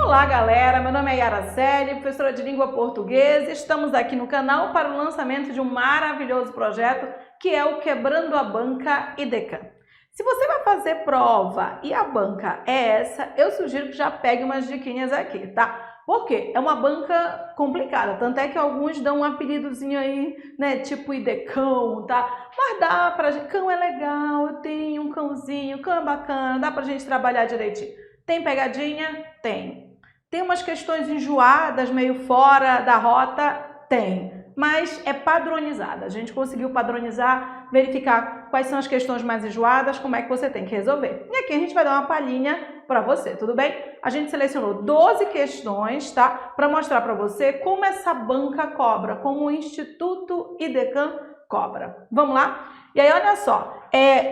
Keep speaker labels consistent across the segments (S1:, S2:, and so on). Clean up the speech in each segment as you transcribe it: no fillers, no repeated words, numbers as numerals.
S1: Olá, galera! Meu nome é Yara Celi, professora de língua portuguesa. Estamos aqui no canal para o lançamento de um maravilhoso projeto que é o Quebrando a Banca IDECAM. Se você vai fazer prova e a banca é essa, eu sugiro que já pegue umas diquinhas aqui, tá? Porque é uma banca complicada, tanto é que alguns dão um apelidozinho aí, né, tipo IDECAM, tá? Mas dá pra gente, cão é legal, eu tenho um cãozinho, cão é bacana, dá pra gente trabalhar direitinho. Tem pegadinha? Tem. Tem umas questões enjoadas, meio fora da rota? Tem. Mas é padronizada. A gente conseguiu padronizar, verificar quais são as questões mais enjoadas, como é que você tem que resolver. E aqui a gente vai dar uma palhinha para você, tudo bem? A gente selecionou 12 questões, tá? Para mostrar para você como essa banca cobra, como o Instituto IDECAM cobra. Vamos lá? E aí, olha só,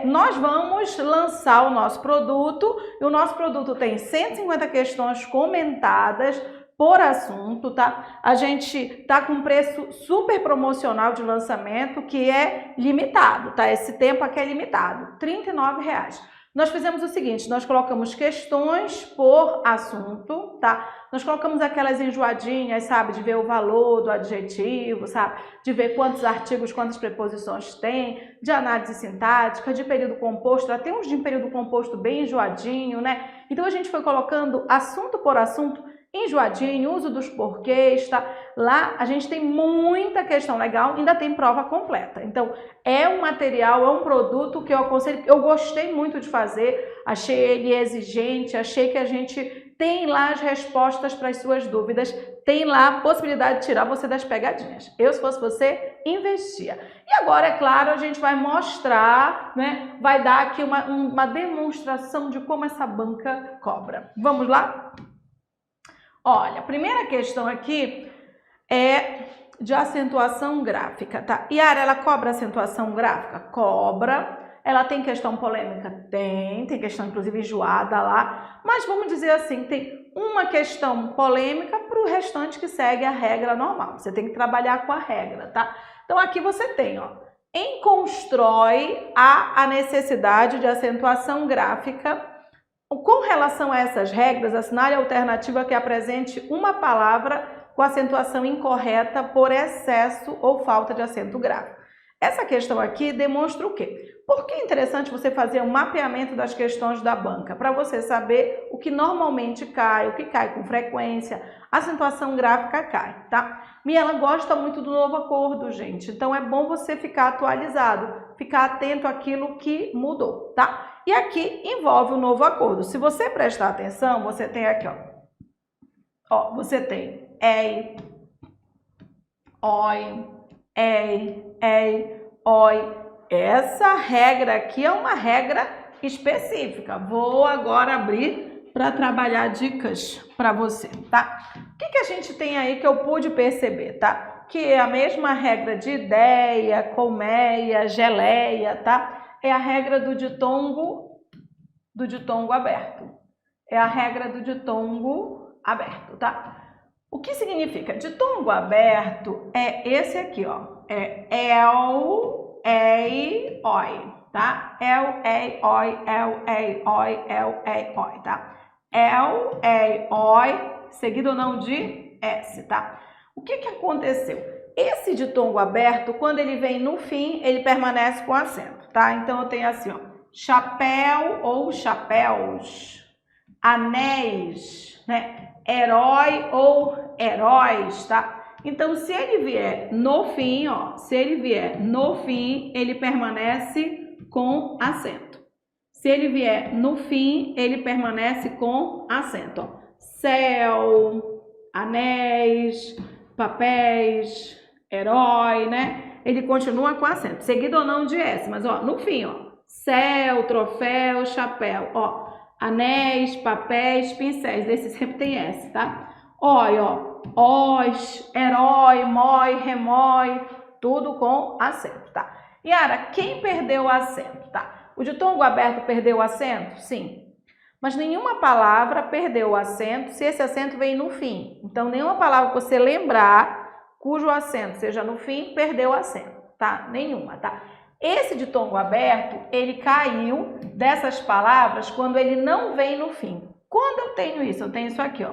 S1: nós vamos lançar o nosso produto e o nosso produto tem 150 questões comentadas por assunto, tá? A gente tá com preço super promocional de lançamento que é limitado, tá? Esse tempo aqui é limitado, R$ 39,00. Nós fizemos o seguinte, nós colocamos questões por assunto, tá? Nós colocamos aquelas enjoadinhas, sabe? De ver o valor do adjetivo, sabe? De ver quantos artigos, quantas preposições tem, de análise sintática, de período composto, até uns de período composto bem enjoadinho, né? Então a gente foi colocando assunto por assunto, enjoadinho, uso dos porquês, tá? Lá a gente tem muita questão legal, ainda tem prova completa. Então, é um material, é um produto que eu aconselho, eu gostei muito de fazer, achei ele exigente, achei que a gente tem lá as respostas para as suas dúvidas, tem lá a possibilidade de tirar você das pegadinhas. Eu, se fosse você, investia. E agora, é claro, a gente vai mostrar, né? Vai dar aqui uma demonstração de como essa banca cobra. Vamos lá? Olha, a primeira questão aqui é de acentuação gráfica, tá? Yara, ela cobra acentuação gráfica? Cobra. Ela tem questão polêmica? Tem questão inclusive enjoada lá, mas vamos dizer assim, tem uma questão polêmica para o restante que segue a regra normal. Você tem que trabalhar com a regra, tá? Então aqui você tem, ó, em constrói a necessidade de acentuação gráfica. Com relação a essas regras, assinale a alternativa que apresente uma palavra com acentuação incorreta por excesso ou falta de acento gráfico. Essa questão aqui demonstra o quê? Por que é interessante você fazer um mapeamento das questões da banca? Para você saber o que normalmente cai, o que cai com frequência, a acentuação gráfica cai, tá? E ela gosta muito do novo acordo, gente. Então é bom você ficar atualizado, ficar atento àquilo que mudou, tá? E aqui envolve o novo acordo. Se você prestar atenção, você tem aqui, ó, você tem ei, oi, ei, oi. Essa regra aqui é uma regra específica. Vou agora abrir para trabalhar dicas para você, tá? O que a gente tem aí que eu pude perceber, tá? Que é a mesma regra de ideia, colmeia, geleia, tá? É a regra do ditongo aberto. É a regra do ditongo aberto, tá? O que significa? Ditongo aberto é esse aqui, ó. É el, ei, oi, tá? El, ei, oi, tá? El, ei, oi, seguido ou não de S, tá? O que aconteceu? Esse ditongo aberto, quando ele vem no fim, ele permanece com acento, tá? Então, eu tenho assim, ó, chapéu ou chapéus, anéis, né? Herói ou heróis, tá? Então, se ele vier no fim, ó, se ele vier no fim, ele permanece com acento. Se ele vier no fim, ele permanece com acento, ó. Céu, anéis, papéis, herói, né? Ele continua com acento, seguido ou não de S, mas ó, no fim, ó, céu, troféu, chapéu, ó, anéis, papéis, pincéis, desse sempre tem S, tá? Oi, ó, os, herói, mói, remói, tudo com acento, tá? Yara, quem perdeu o acento, tá? O ditongo aberto perdeu o acento? Sim. Mas nenhuma palavra perdeu o acento se esse acento vem no fim. Então, nenhuma palavra que você lembrar cujo acento seja no fim, perdeu o acento, tá? Nenhuma, tá? Esse ditongo aberto, ele caiu dessas palavras quando ele não vem no fim. Quando eu tenho isso? Eu tenho isso aqui, ó.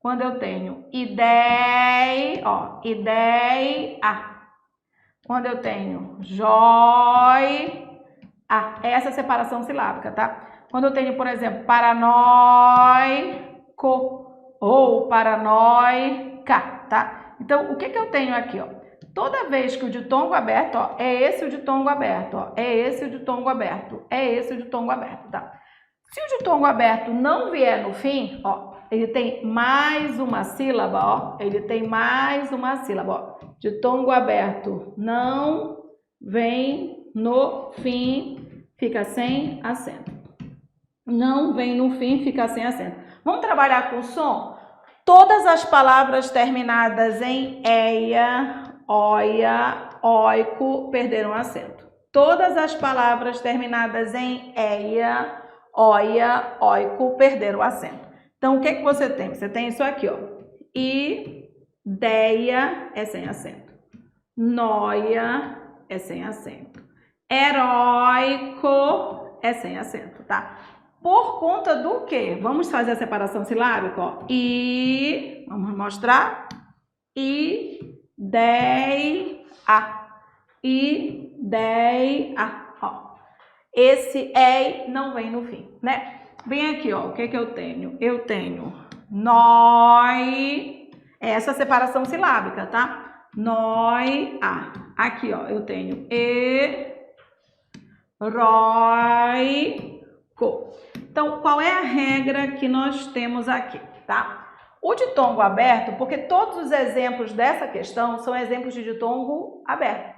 S1: Quando eu tenho ideia, ó, ideia. Quando eu tenho joia, essa é a separação silábica, tá? Quando eu tenho, por exemplo, paranoico ou paranoica, tá? Então, o que que eu tenho aqui, ó? Toda vez que o ditongo aberto, ó, é esse o ditongo aberto, ó, é esse o ditongo aberto, é esse o ditongo aberto, tá? Se o ditongo aberto não vier no fim, ó, ele tem mais uma sílaba, ó, ele tem mais uma sílaba, ó. Ditongo aberto não vem no fim, fica sem acento. Não vem no fim, fica sem acento. Vamos trabalhar com o som? Todas as palavras terminadas em eia, oia, oico perderam acento. Todas as palavras terminadas em eia, oia, oico perderam acento. Então, o que que você tem? Você tem isso aqui, ó. Ideia é sem acento. Noia é sem acento. Heróico é sem acento, tá? Por conta do quê? Vamos fazer a separação silábica, ó. Vamos mostrar. Ideia. Ideia. Ó. Esse ei não vem no fim, né? Vem aqui, ó. O que que eu tenho? Eu tenho noi. Essa separação silábica, tá? Noi, Aqui, ó. Eu tenho heróico. Então, qual é a regra que nós temos aqui, tá? O ditongo aberto, porque todos os exemplos dessa questão são exemplos de ditongo aberto.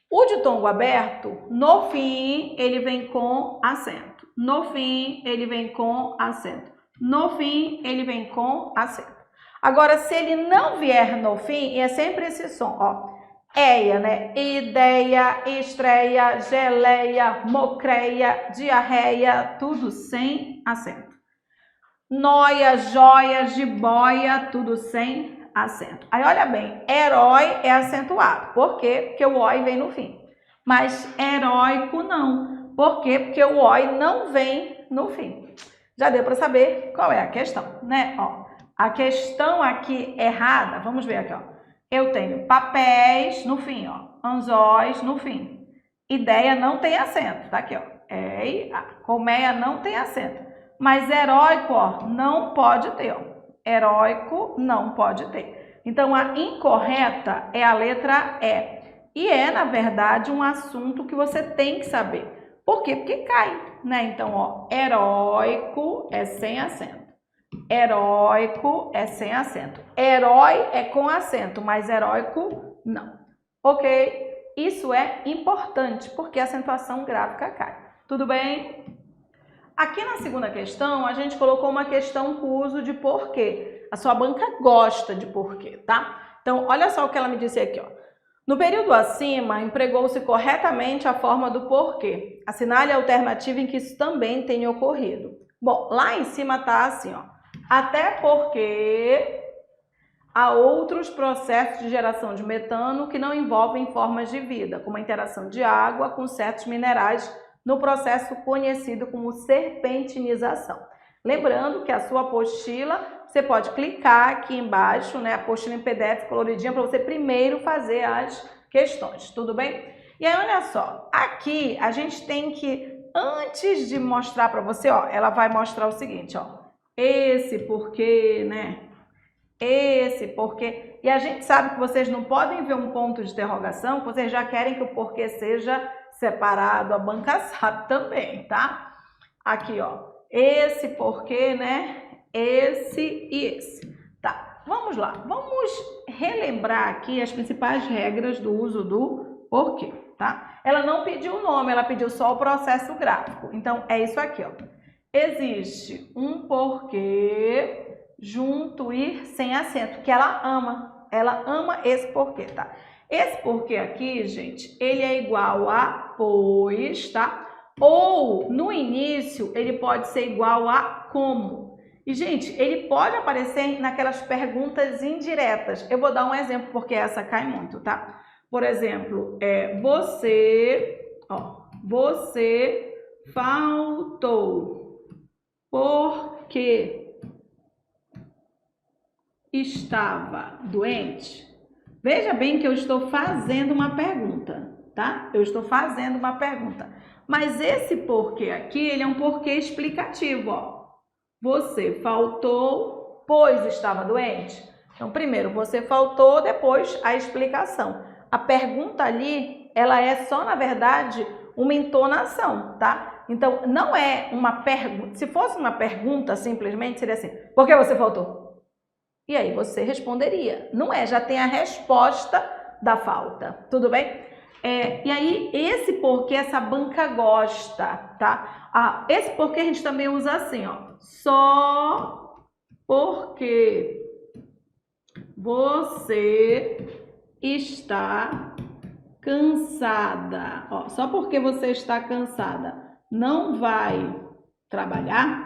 S1: O ditongo aberto, no fim, ele vem com acento. No fim, ele vem com acento. No fim, ele vem com acento. Agora, se ele não vier no fim, é sempre esse som, ó. Eia, né? Ideia, estreia, geleia, mocreia, diarreia, tudo sem acento. Noia, joia, jiboia, tudo sem acento. Aí, olha bem, herói é acentuado. Por quê? Porque o oi vem no fim. Mas heróico não. Por quê? Porque o oi não vem no fim. Já deu para saber qual é a questão, né? Ó, a questão aqui errada, vamos ver aqui, ó. Eu tenho papéis no fim, ó. Anzóis no fim. Ideia não tem acento, tá aqui, ó. Colmeia não tem acento. Mas heróico, ó, não pode ter, ó. Heróico não pode ter. Então, a incorreta é a letra E. E é, na verdade, um assunto que você tem que saber. Por quê? Porque cai, né? Então, ó, heróico é sem acento. Heróico é sem acento. Herói é com acento, mas heróico não. Ok? Isso é importante, porque a acentuação gráfica cai. Tudo bem? Aqui na segunda questão, a gente colocou uma questão com o uso de porquê. A sua banca gosta de porquê, tá? Então, olha só o que ela me disse aqui, ó. No período acima, empregou-se corretamente a forma do porquê. Assinale a alternativa em que isso também tenha ocorrido. Bom, lá em cima tá assim, ó. Até porque há outros processos de geração de metano que não envolvem formas de vida, como a interação de água com certos minerais no processo conhecido como serpentinização. Lembrando que a sua apostila, você pode clicar aqui embaixo, né, a apostila em PDF coloridinha, para você primeiro fazer as questões, tudo bem? E aí, olha só, aqui a gente tem que, antes de mostrar para você, ó, ela vai mostrar o seguinte, ó, esse porquê, né? Esse porquê. E a gente sabe que vocês não podem ver um ponto de interrogação, vocês já querem que o porquê seja separado, a banca sabe também, tá? Aqui, ó, esse porquê, né? Esse e esse. Tá, vamos lá. Vamos relembrar aqui as principais regras do uso do porquê, tá? Ela não pediu o nome, ela pediu só o processo gráfico. Então, é isso aqui, ó. Existe um porquê junto e sem acento, que ela ama. Ela ama esse porquê, tá? Esse porquê aqui, gente, ele é igual a pois, tá? Ou, no início, ele pode ser igual a como. E, gente, ele pode aparecer naquelas perguntas indiretas. Eu vou dar um exemplo, porque essa cai muito, tá? Por exemplo, você faltou. Por quê? estava doente? Veja bem que eu estou fazendo uma pergunta, tá? Eu estou fazendo uma pergunta. Mas esse porquê aqui, ele é um porquê explicativo, ó. Você faltou, pois estava doente? Então, primeiro, você faltou, depois a explicação. A pergunta ali, ela é só, na verdade, uma entonação, tá? Então, não é uma pergunta. Se fosse uma pergunta, simplesmente, seria assim, por que você faltou? E aí você responderia. Não é, já tem a resposta da falta. Tudo bem? E aí, esse porquê essa banca gosta, tá? Esse porquê a gente também usa assim, ó. Só porque você está cansada. Ó, só porque você está cansada não vai trabalhar?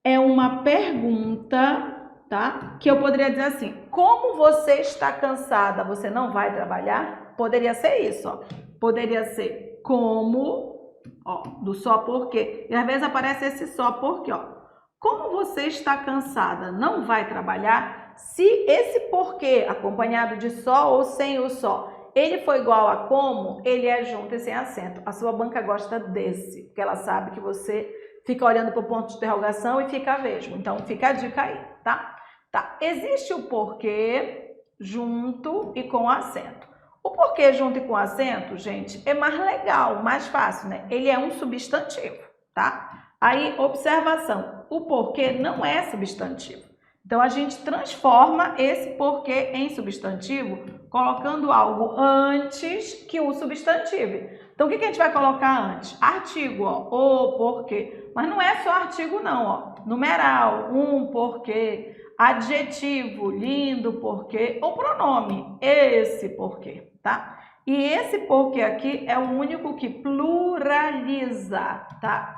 S1: É uma pergunta, tá? Que eu poderia dizer assim, como você está cansada, você não vai trabalhar? Poderia ser isso, ó. Poderia ser como, ó, do só porque. E às vezes aparece esse só porque, ó. Como você está cansada, não vai trabalhar? Se esse porquê, acompanhado de só ou sem o só, ele for igual a como, ele é junto e sem acento. A sua banca gosta desse, porque ela sabe que você fica olhando para o ponto de interrogação e fica vesgo. Então, fica a dica aí, tá? Tá. Existe o porquê junto e com acento. O porquê junto e com acento, gente, é mais legal, mais fácil, né? Ele é um substantivo, tá? Aí, observação, o porquê não é substantivo. Então, a gente transforma esse porquê em substantivo, colocando algo antes que o substantivo. Então, o que a gente vai colocar antes? Artigo, ó, o porquê. Mas não é só artigo não, ó. Numeral, um porquê. Adjetivo, lindo porquê. Ou pronome, esse porquê, tá? E esse porquê aqui é o único que pluraliza, tá?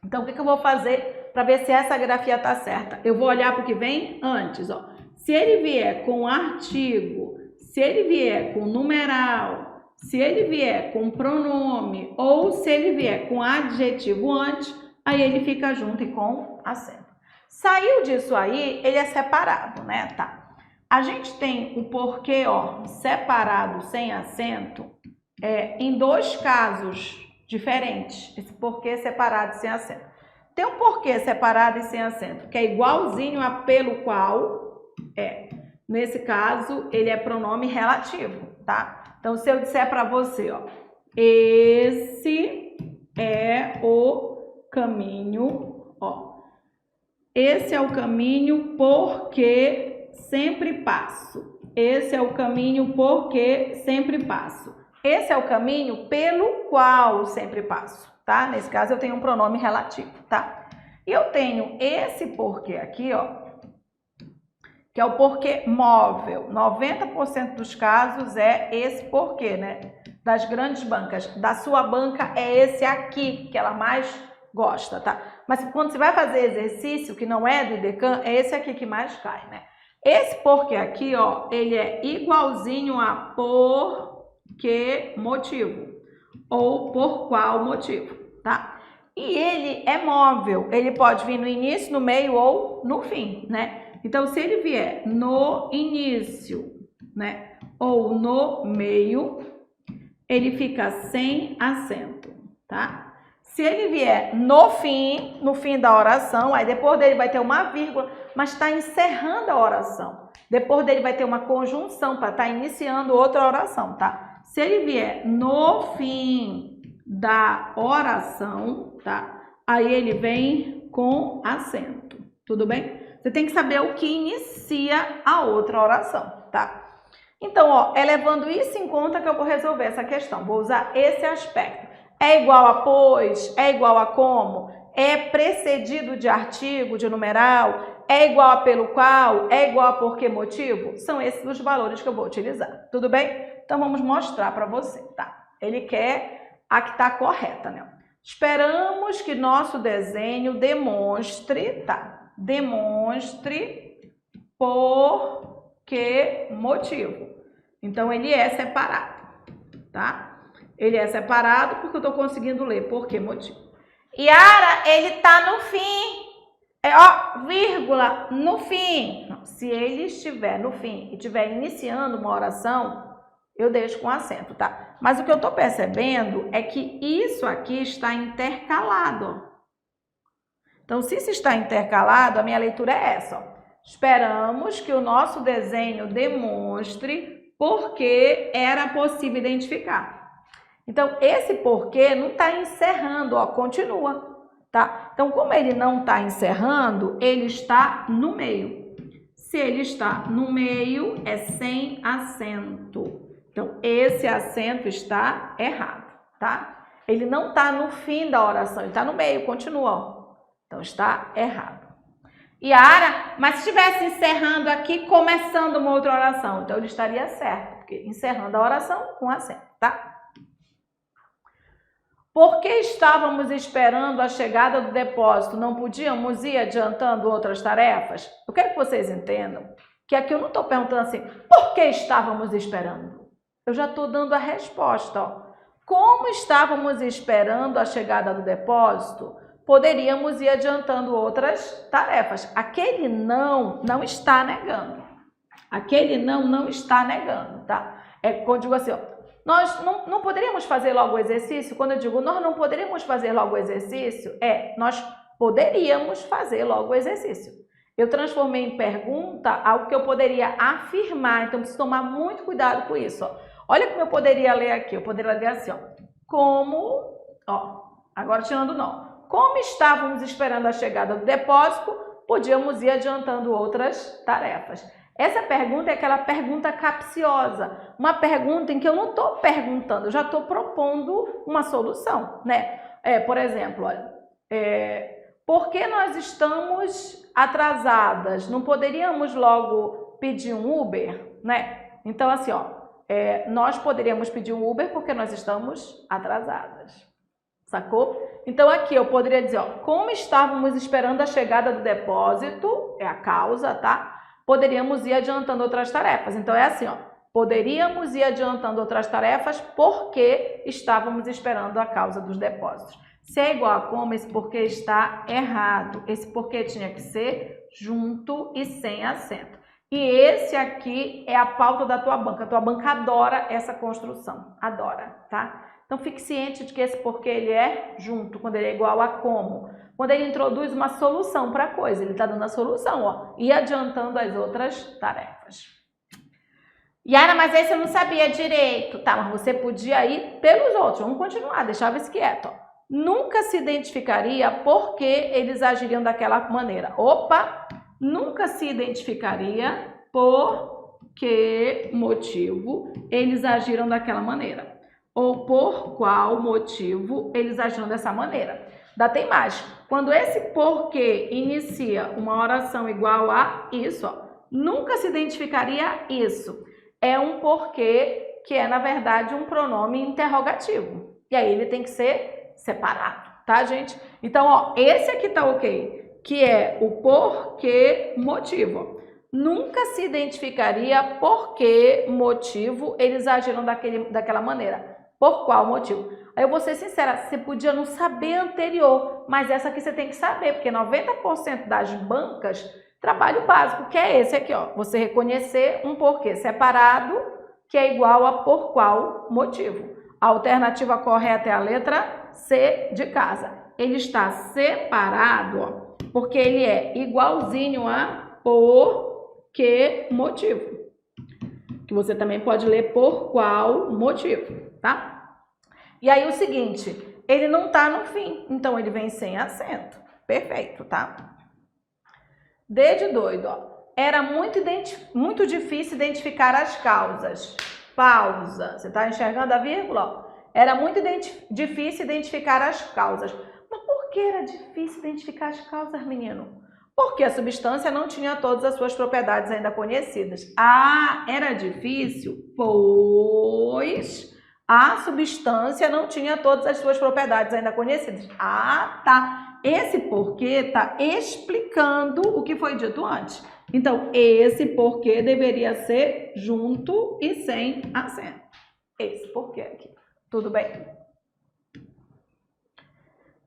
S1: Então, o que eu vou fazer para ver se essa grafia tá certa? Eu vou olhar para o que vem antes, ó. Se ele vier com artigo, se ele vier com numeral, se ele vier com pronome ou se ele vier com adjetivo antes, aí ele fica junto e com acento. Saiu disso aí, ele é separado, né? Tá. A gente tem o porquê, ó, separado sem acento, em dois casos diferentes. Esse porquê separado sem acento. Tem um porquê separado e sem acento, que é igualzinho a pelo qual, nesse caso, ele é pronome relativo, tá? Então, se eu disser para você, ó, esse é o caminho, ó, esse é o caminho porque sempre passo. Esse é o caminho porque sempre passo. Esse é o caminho pelo qual sempre passo, tá? Nesse caso, eu tenho um pronome relativo, tá? E eu tenho esse porquê aqui, ó, que é o porquê móvel. 90% dos casos é esse porquê, né? Das grandes bancas. Da sua banca é esse aqui, que ela mais gosta, tá? Mas quando você vai fazer exercício, que não é do IDECAN, é esse aqui que mais cai, né? Esse porquê aqui, ó, ele é igualzinho a por que motivo ou por qual motivo, tá? E ele é móvel, ele pode vir no início, no meio ou no fim, né? Então, se ele vier no início, né, ou no meio, ele fica sem acento, tá? Se ele vier no fim da oração, aí depois dele vai ter uma vírgula, mas está encerrando a oração. Depois dele vai ter uma conjunção para estar iniciando outra oração, tá? Se ele vier no fim da oração, tá? Aí ele vem com acento, tudo bem? Você tem que saber o que inicia a outra oração, tá? Então, ó, é levando isso em conta que eu vou resolver essa questão. Vou usar esse aspecto. É igual a pois? É igual a como? É precedido de artigo, de numeral? É igual a pelo qual? É igual a por que motivo? São esses os valores que eu vou utilizar, tudo bem? Então, vamos mostrar para você, tá? Ele quer a que está correta, né? Esperamos que nosso desenho demonstre, tá? Demonstre por que motivo. Então, ele é separado, tá? Ele é separado porque eu estou conseguindo ler por que motivo. Yara, ele tá no fim. vírgula no fim. Não, se ele estiver no fim e estiver iniciando uma oração, eu deixo com acento, tá? Mas o que eu estou percebendo é que isso aqui está intercalado. Então, se isso está intercalado, a minha leitura é essa, ó. Esperamos que o nosso desenho demonstre por que era possível identificar. Então, esse porquê não está encerrando, ó, continua, tá? Então, como ele não está encerrando, ele está no meio. Se ele está no meio, é sem acento. Então, esse acento está errado, tá? Ele não está no fim da oração, ele está no meio, continua, ó. Então, está errado. Yara, mas se estivesse encerrando aqui, começando uma outra oração, então ele estaria certo, porque encerrando a oração com acento, tá? Porque estávamos esperando a chegada do depósito, não podíamos ir adiantando outras tarefas? Eu quero que vocês entendam que aqui eu não estou perguntando assim, por que estávamos esperando? Eu já estou dando a resposta, ó. Como estávamos esperando a chegada do depósito, poderíamos ir adiantando outras tarefas. Aquele não está negando. Aquele não está negando, tá? É quando eu digo assim, ó, nós não poderíamos fazer logo o exercício. Quando eu digo nós não poderíamos fazer logo o exercício, nós poderíamos fazer logo o exercício. Eu transformei em pergunta algo que eu poderia afirmar, então preciso tomar muito cuidado com isso, ó. Olha como eu poderia ler aqui, eu poderia ler assim, ó, como, ó, agora tirando não. Como estávamos esperando a chegada do depósito, podíamos ir adiantando outras tarefas. Essa pergunta é aquela pergunta capciosa, uma pergunta em que eu não estou perguntando, eu já estou propondo uma solução, né? Por exemplo, olha, por que nós estamos atrasadas? Não poderíamos logo pedir um Uber, né? Então, assim, ó, nós poderíamos pedir um Uber porque nós estamos atrasadas. Sacou? Então, aqui eu poderia dizer, ó, como estávamos esperando a chegada do depósito, é a causa, tá? Poderíamos ir adiantando outras tarefas. Então, é assim, ó, poderíamos ir adiantando outras tarefas porque estávamos esperando a causa dos depósitos. Se é igual a como, esse porquê está errado. Esse porquê tinha que ser junto e sem acento. E esse aqui é a pauta da tua banca. A tua banca adora essa construção, adora, tá? Então, fique ciente de que esse porquê ele é junto, quando ele é igual a como. Quando ele introduz uma solução para a coisa, ele está dando a solução, ó, e adiantando as outras tarefas. Yara, mas esse eu não sabia direito. Tá, mas você podia ir pelos outros. Vamos continuar, deixava isso quieto, ó. Nunca se identificaria por que eles agiriam daquela maneira. Opa! Nunca se identificaria por que motivo eles agiram daquela maneira. Ou por qual motivo eles agiram dessa maneira. Ainda tem mais. Quando esse porquê inicia uma oração igual a isso, ó, nunca se identificaria isso. É um porquê que é, na verdade, um pronome interrogativo. E aí ele tem que ser separado, tá, gente? Então, ó, esse aqui tá ok, que é o porquê motivo. Nunca se identificaria por que motivo eles agiram daquela maneira. Por qual motivo? Aí eu vou ser sincera, você podia não saber anterior, mas essa aqui você tem que saber, porque 90% das bancas, trabalho básico, que é esse aqui, ó, você reconhecer um porquê separado, que é igual a por qual motivo. A alternativa correta é a letra C de casa. Ele está separado, ó, porque ele é igualzinho a por que motivo. Que você também pode ler por qual motivo, tá? E aí o seguinte, ele não tá no fim, então ele vem sem acento. Perfeito, tá? D de doido, ó. Era muito difícil identificar as causas. Pausa. Você tá enxergando a vírgula? Ó. Era muito difícil identificar as causas. Mas por que era difícil identificar as causas, menino? Porque a substância não tinha todas as suas propriedades ainda conhecidas. Ah, era difícil, pois a substância não tinha todas as suas propriedades ainda conhecidas. Ah, tá. Esse porquê tá explicando o que foi dito antes. Então, esse porquê deveria ser junto e sem acento. Esse porquê aqui. Tudo bem?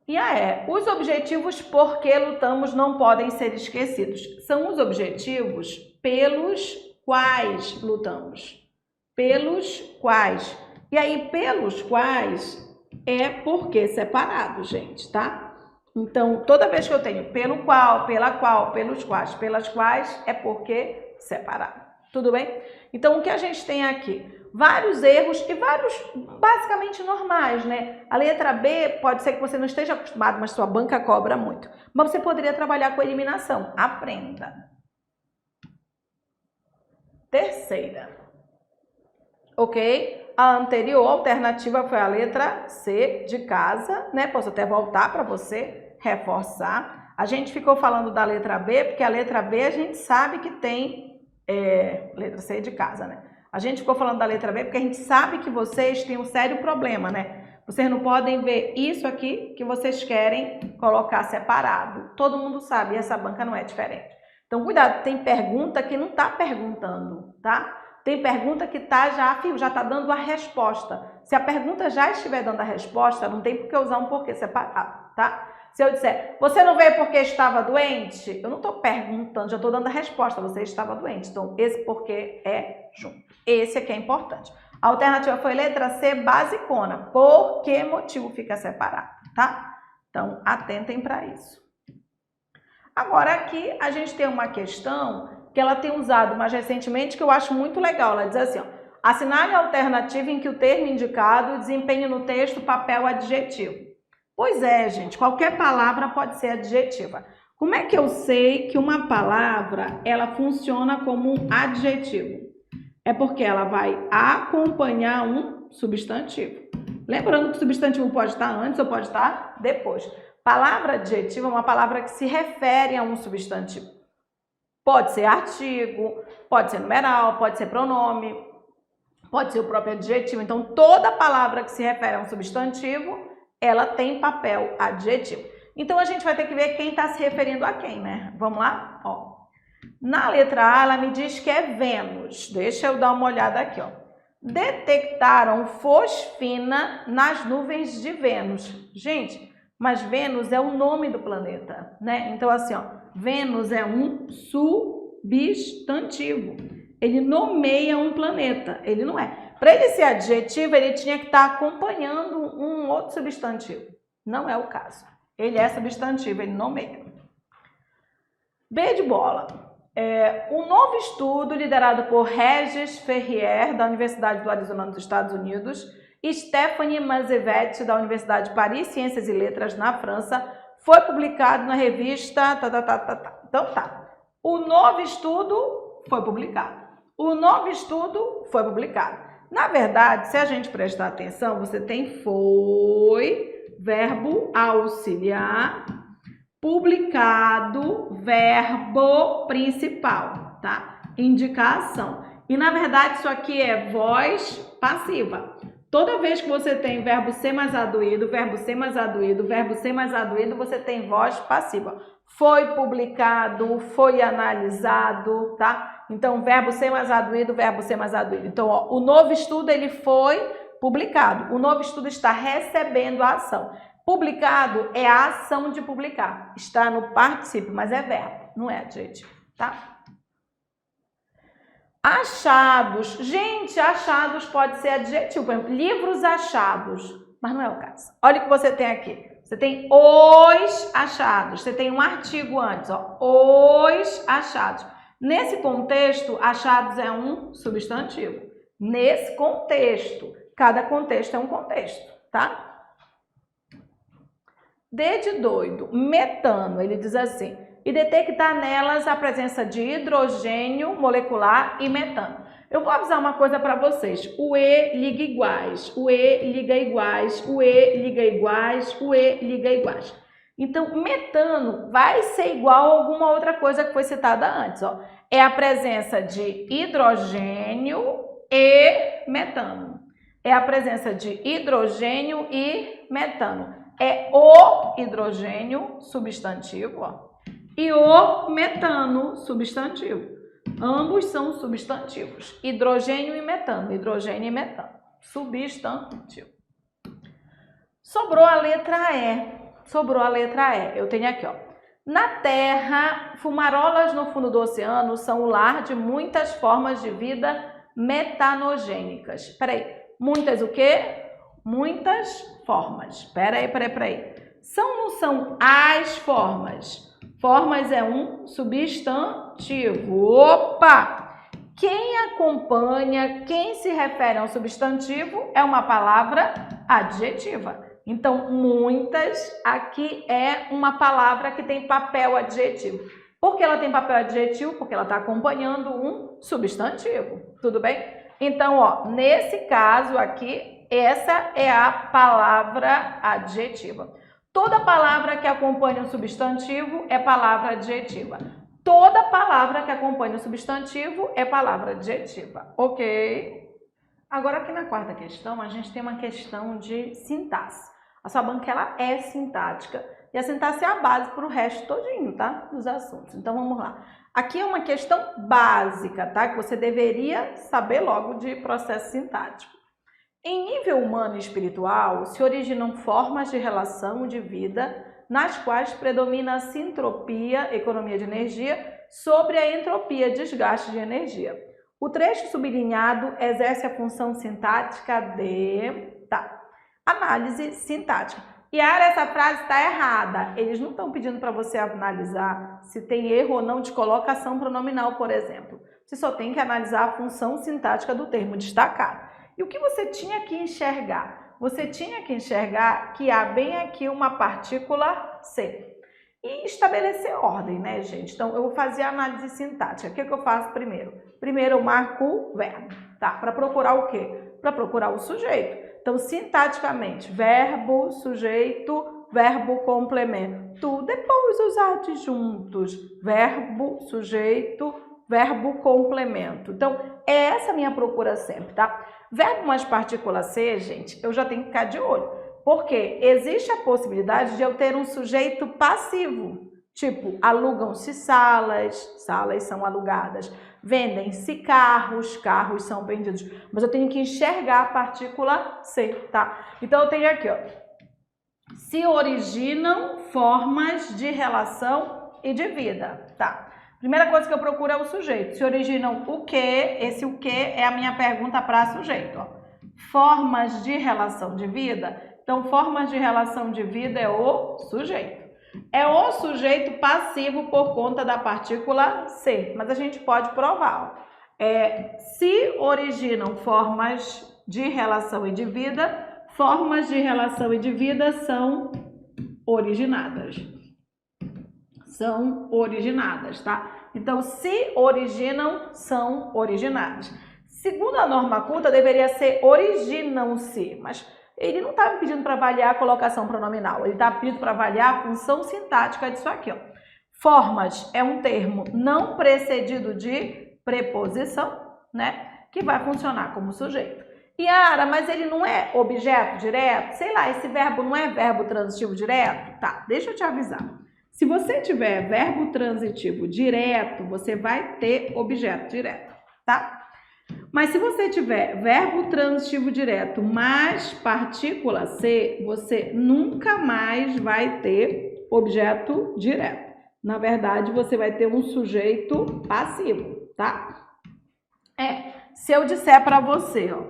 S1: E a E, os objetivos por que lutamos não podem ser esquecidos. São os objetivos pelos quais lutamos. Pelos quais. E aí, pelos quais é porque separado, gente, tá? Então, toda vez que eu tenho pelo qual, pela qual, pelos quais, pelas quais, é porque separado. Tudo bem? Então, o que a gente tem aqui? Vários erros e vários basicamente normais, né? A letra B pode ser que você não esteja acostumado, mas sua banca cobra muito. Mas você poderia trabalhar com eliminação. Aprenda. Terceira. Ok? A anterior alternativa foi a letra C, de casa, né? Posso até voltar para você reforçar. A gente ficou falando da letra B, porque a letra B a gente sabe que tem letra C de casa, né? A gente ficou falando da letra B porque a gente sabe que vocês têm um sério problema, né? Vocês não podem ver isso aqui que vocês querem colocar separado. Todo mundo sabe, e essa banca não é diferente. Então, cuidado, tem pergunta que não está perguntando, tá? Tem pergunta que já está dando a resposta. Se a pergunta já estiver dando a resposta, não tem por que usar um porquê separado, tá? Se eu disser, você não veio porque estava doente? Eu não estou perguntando, já estou dando a resposta, você estava doente. Então, esse porquê é junto. Esse aqui é importante. A alternativa foi letra C, basicona. Por que motivo fica separado, tá? Então, atentem para isso. Agora, aqui a gente tem uma questão que ela tem usado mais recentemente, que eu acho muito legal. Ela diz assim, ó, assinale a alternativa em que o termo indicado desempenhe no texto papel adjetivo. Pois é, gente, qualquer palavra pode ser adjetiva. Como é que eu sei que uma palavra, ela funciona como um adjetivo? É porque ela vai acompanhar um substantivo. Lembrando que o substantivo pode estar antes ou pode estar depois. Palavra adjetiva é uma palavra que se refere a um substantivo. Pode ser artigo, pode ser numeral, pode ser pronome, pode ser o próprio adjetivo. Então, toda palavra que se refere a um substantivo, ela tem papel adjetivo. Então, a gente vai ter que ver quem está se referindo a quem, né? Vamos lá? Ó. Na letra A, ela me diz que é Vênus. Deixa eu dar uma olhada aqui, ó. Detectaram fosfina nas nuvens de Vênus. Gente, mas Vênus é o nome do planeta, né? Então, assim, ó, Vênus é um substantivo. Ele nomeia um planeta, ele não é. Para ele ser adjetivo, ele tinha que estar acompanhando um outro substantivo. Não é o caso. Ele é substantivo, ele nomeia. B de bola. Um novo estudo liderado por Regis Ferrier, da Universidade do Arizona, nos Estados Unidos, e Stephanie Mazevetti, da Universidade de Paris, Ciências e Letras, na França, foi publicado na revista... Então tá. O novo estudo foi publicado. O novo estudo foi publicado. Na verdade, se a gente prestar atenção, você tem foi, verbo auxiliar, publicado, verbo principal, tá? Indicação. E na verdade isso aqui é voz passiva. Toda vez que você tem verbo ser mais aduído, verbo ser mais aduído, verbo ser mais aduído, você tem voz passiva. Foi publicado, foi analisado, tá? Então, verbo ser mais aduído, verbo ser mais aduído. Então, ó, o novo estudo, ele foi publicado. O novo estudo está recebendo a ação. Publicado é a ação de publicar. Está no particípio, mas é verbo, não é adjetivo, tá? Achados. Gente, achados pode ser adjetivo. Por exemplo, livros achados, mas não é o caso. Olha o que você tem aqui. Você tem os achados. Você tem um artigo antes, ó. Os achados. Nesse contexto, achados é um substantivo. Nesse contexto. Cada contexto é um contexto, tá? D de doido. Metano. Ele diz assim. E detectar nelas a presença de hidrogênio molecular e metano. Eu vou avisar uma coisa para vocês. O E liga iguais, o E liga iguais, o E liga iguais, o E liga iguais. Então, metano vai ser igual a alguma outra coisa que foi citada antes. Ó. É a presença de hidrogênio e metano. É a presença de hidrogênio e metano. É o hidrogênio, substantivo, ó. E o metano, substantivo. Ambos são substantivos. Hidrogênio e metano. Hidrogênio e metano. Substantivo. Sobrou a letra E. sobrou a letra E. Eu tenho aqui, ó. Na Terra, fumarolas no fundo do oceano são o lar de muitas formas de vida metanogênicas. Peraí, muitas o quê? Muitas formas. Peraí. São ou não são as formas? Formas é um substantivo. Opa! Quem acompanha, quem se refere a um substantivo é uma palavra adjetiva. Então, muitas aqui é uma palavra que tem papel adjetivo. Por que ela tem papel adjetivo? Porque ela está acompanhando um substantivo. Tudo bem? Então, ó, nesse caso aqui, essa é a palavra adjetiva. Toda palavra que acompanha um substantivo é palavra adjetiva. Toda palavra que acompanha o substantivo é palavra adjetiva, ok? Agora aqui na quarta questão, a gente tem uma questão de sintaxe. A sua banca ela é sintática e a sintaxe é a base para o resto todinho, tá? Dos assuntos. Então vamos lá. Aqui é uma questão básica, tá? Que você deveria saber logo de processo sintático. Em nível humano e espiritual, se originam formas de relação de vida nas quais predomina a sintropia, economia de energia, sobre a entropia, desgaste de energia. O trecho sublinhado exerce a função sintática de... análise sintática. E essa frase está errada. Eles não estão pedindo para você analisar se tem erro ou não de colocação pronominal, por exemplo. Você só tem que analisar a função sintática do termo destacado. E o que você tinha que enxergar? Você tinha que enxergar que há bem aqui uma partícula C. E estabelecer ordem, né, gente? Então, eu vou fazer a análise sintática. O que eu faço primeiro? Primeiro eu marco o verbo, tá? Para procurar o quê? Para procurar o sujeito. Então, sintaticamente, verbo, sujeito, verbo, complemento. Depois os adjuntos, verbo, sujeito, verbo, complemento. Então, é essa a minha procura sempre, tá? Verbo mais partícula C, gente, eu já tenho que ficar de olho. Porque existe a possibilidade de eu ter um sujeito passivo. Tipo, alugam-se salas, salas são alugadas. Vendem-se carros, carros são vendidos. Mas eu tenho que enxergar a partícula C, tá? Então, eu tenho aqui, ó. Se originam formas de relação e de vida, tá? Primeira coisa que eu procuro é o sujeito. Se originam o quê? Esse o quê é a minha pergunta para sujeito, ó. Formas de relação de vida. Então, formas de relação de vida é o sujeito. É o sujeito passivo por conta da partícula C, mas a gente pode provar. Se originam formas de relação e de vida, formas de relação e de vida são originadas. São originadas, tá? Então, se originam, são originadas. Segundo a norma culta, deveria ser originam-se, mas ele não está me pedindo para avaliar a colocação pronominal, ele está pedindo para avaliar a função sintática disso aqui, ó. Formas é um termo não precedido de preposição, né? Que vai funcionar como sujeito. Yara, mas ele não é objeto direto? Sei lá, esse verbo não é verbo transitivo direto? Tá, deixa eu te avisar. Se você tiver verbo transitivo direto, você vai ter objeto direto, tá? Mas se você tiver verbo transitivo direto mais partícula C, você nunca mais vai ter objeto direto. Na verdade, você vai ter um sujeito passivo, tá? Se eu disser para você, ó,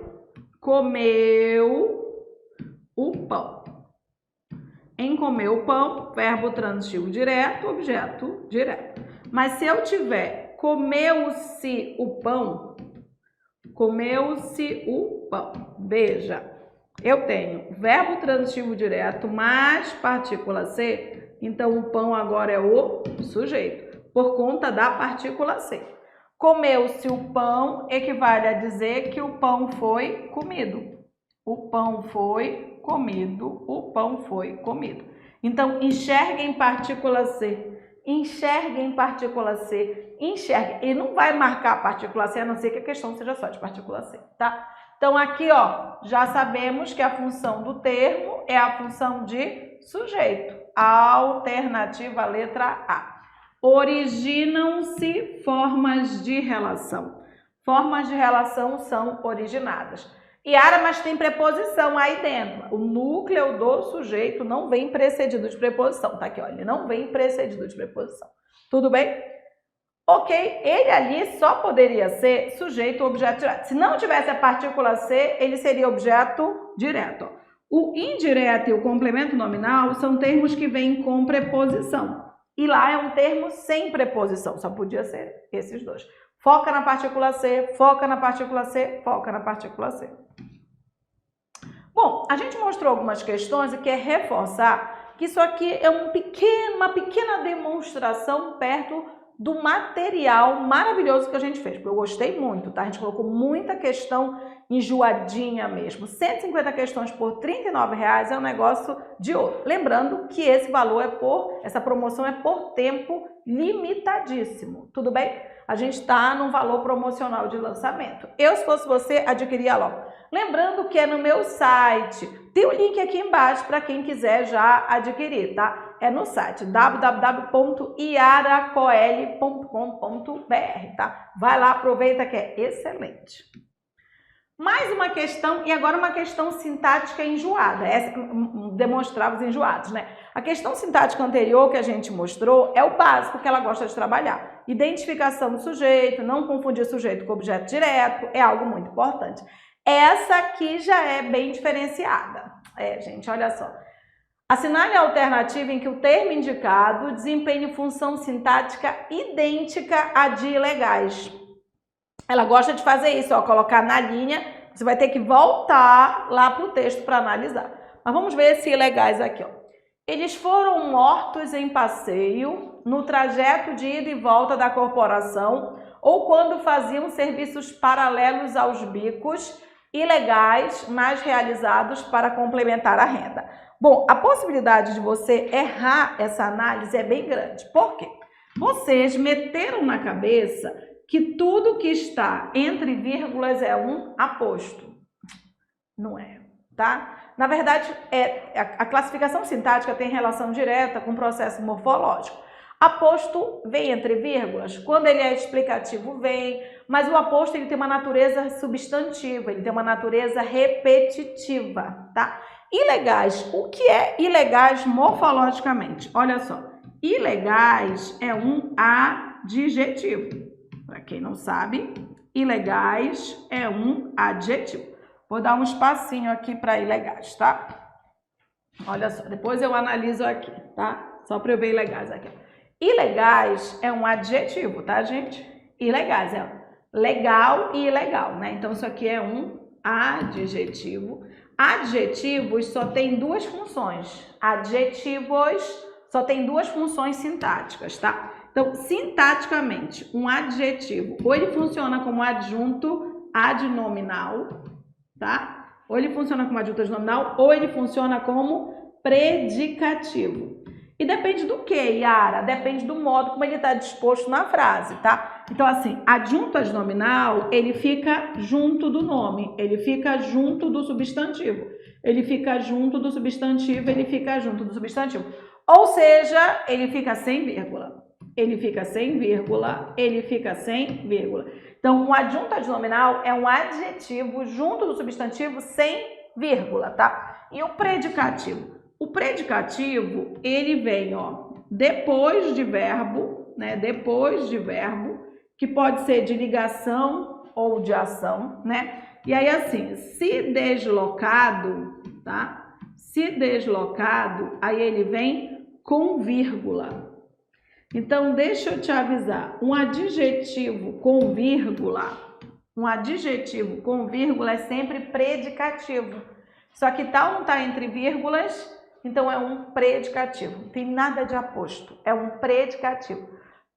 S1: comeu o pão. Em comer o pão, verbo transitivo direto, objeto direto. Mas se eu tiver comeu-se o pão, comeu-se o pão. Veja, eu tenho verbo transitivo direto mais partícula C, então o pão agora é o sujeito, por conta da partícula C. Comeu-se o pão equivale a dizer que o pão foi comido. O pão foi comido, o pão foi comido. Então, enxergue em partícula C. Enxergue em partícula C. Enxergue. E não vai marcar a partícula C, a não ser que a questão seja só de partícula C, tá? Então, aqui, ó, já sabemos que a função do termo é a função de sujeito. Alternativa letra A. Originam-se formas de relação. Formas de relação são originadas. Yara, mas tem preposição aí dentro. O núcleo do sujeito não vem precedido de preposição. Tá aqui, ó. Ele não vem precedido de preposição. Tudo bem? Ok, ele ali só poderia ser sujeito ou objeto direto. Se não tivesse a partícula ser, ele seria objeto direto. O indireto e o complemento nominal são termos que vêm com preposição. E lá é um termo sem preposição, só podia ser esses dois. Foca na partícula ser, foca na partícula ser, foca na partícula ser. Bom, a gente mostrou algumas questões e quer reforçar que isso aqui é uma pequena demonstração perto do material maravilhoso que a gente fez, porque eu gostei muito, tá? A gente colocou muita questão enjoadinha mesmo. 150 questões por R$ 39,00 é um negócio de ouro. Lembrando que esse valor essa promoção é por tempo limitadíssimo, tudo bem? A gente está num valor promocional de lançamento. Eu, se fosse você, adquiria logo. Lembrando que é no meu site. Tem o link aqui embaixo para quem quiser já adquirir, tá? É no site www.yaracoel.com.br, tá? Vai lá, aproveita que é excelente. Mais uma questão, e agora uma questão sintática enjoada. Essa demonstrava os enjoados, né? A questão sintática anterior que a gente mostrou é o básico que ela gosta de trabalhar. Identificação do sujeito, não confundir sujeito com objeto direto, é algo muito importante. Essa aqui já é bem diferenciada. Gente, olha só. Assinale a alternativa em que o termo indicado desempenhe função sintática idêntica à de ilegais. Ela gosta de fazer isso, ó, colocar na linha, você vai ter que voltar lá para o texto para analisar. Mas vamos ver esse ilegais aqui, ó. Eles foram mortos em passeio, no trajeto de ida e volta da corporação, ou quando faziam serviços paralelos aos bicos, ilegais, mas realizados para complementar a renda. Bom, a possibilidade de você errar essa análise é bem grande. Por quê? Vocês meteram na cabeça que tudo que está entre vírgulas é um aposto. Não é, tá? Na verdade, a classificação sintática tem relação direta com o processo morfológico. Aposto vem entre vírgulas, quando ele é explicativo vem, mas o aposto ele tem uma natureza substantiva, ele tem uma natureza repetitiva, tá? Ilegais, o que é ilegais morfologicamente? Olha só, ilegais é um adjetivo. Para quem não sabe, ilegais é um adjetivo. Vou dar um espacinho aqui para ilegais, tá? Olha só, depois eu analiso aqui, tá? Só para eu ver ilegais aqui. Ilegais é um adjetivo, tá, gente? Ilegais é legal e ilegal, né? Então, isso aqui é um adjetivo. Adjetivos só tem duas funções. Adjetivos só tem duas funções sintáticas, tá? Então, sintaticamente, um adjetivo, ou ele funciona como adjunto adnominal, tá? Ou ele funciona como adjunto adnominal, ou ele funciona como predicativo. E depende do que, Yara? Depende do modo como ele está disposto na frase, tá? Então, assim, adjunto adnominal, ele fica junto do nome, ele fica junto do substantivo, ele fica junto do substantivo, ele fica junto do substantivo. Ou seja, ele fica sem vírgula, ele fica sem vírgula, ele fica sem vírgula. Então, um adjunto adnominal é um adjetivo junto do substantivo sem vírgula, tá? E o predicativo? O predicativo, ele vem, ó, depois de verbo, né? Depois de verbo, que pode ser de ligação ou de ação, né? E aí, assim, se deslocado, tá? Se deslocado, aí ele vem com vírgula. Então, deixa eu te avisar, um adjetivo com vírgula é sempre predicativo. Só que tal não está entre vírgulas, então é um predicativo. Não tem nada de aposto, é um predicativo.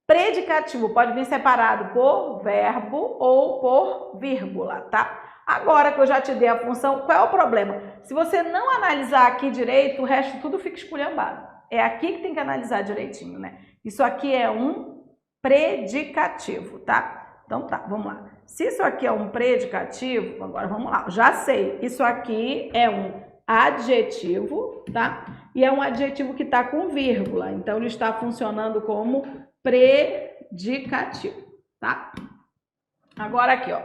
S1: Predicativo pode vir separado por verbo ou por vírgula, tá? Agora que eu já te dei a função, qual é o problema? Se você não analisar aqui direito, o resto tudo fica esculhambado. É aqui que tem que analisar direitinho, né? Isso aqui é um predicativo, tá? Então tá, vamos lá. Se isso aqui é um predicativo, agora vamos lá. Já sei, isso aqui é um adjetivo, tá? E é um adjetivo que tá com vírgula, então ele está funcionando como predicativo, tá? Agora aqui, ó.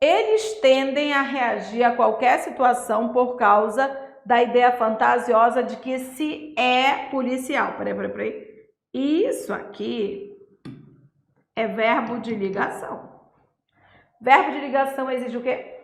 S1: Eles tendem a reagir a qualquer situação por causa da ideia fantasiosa de que se é policial. Peraí. Isso aqui é verbo de ligação. Verbo de ligação exige o quê?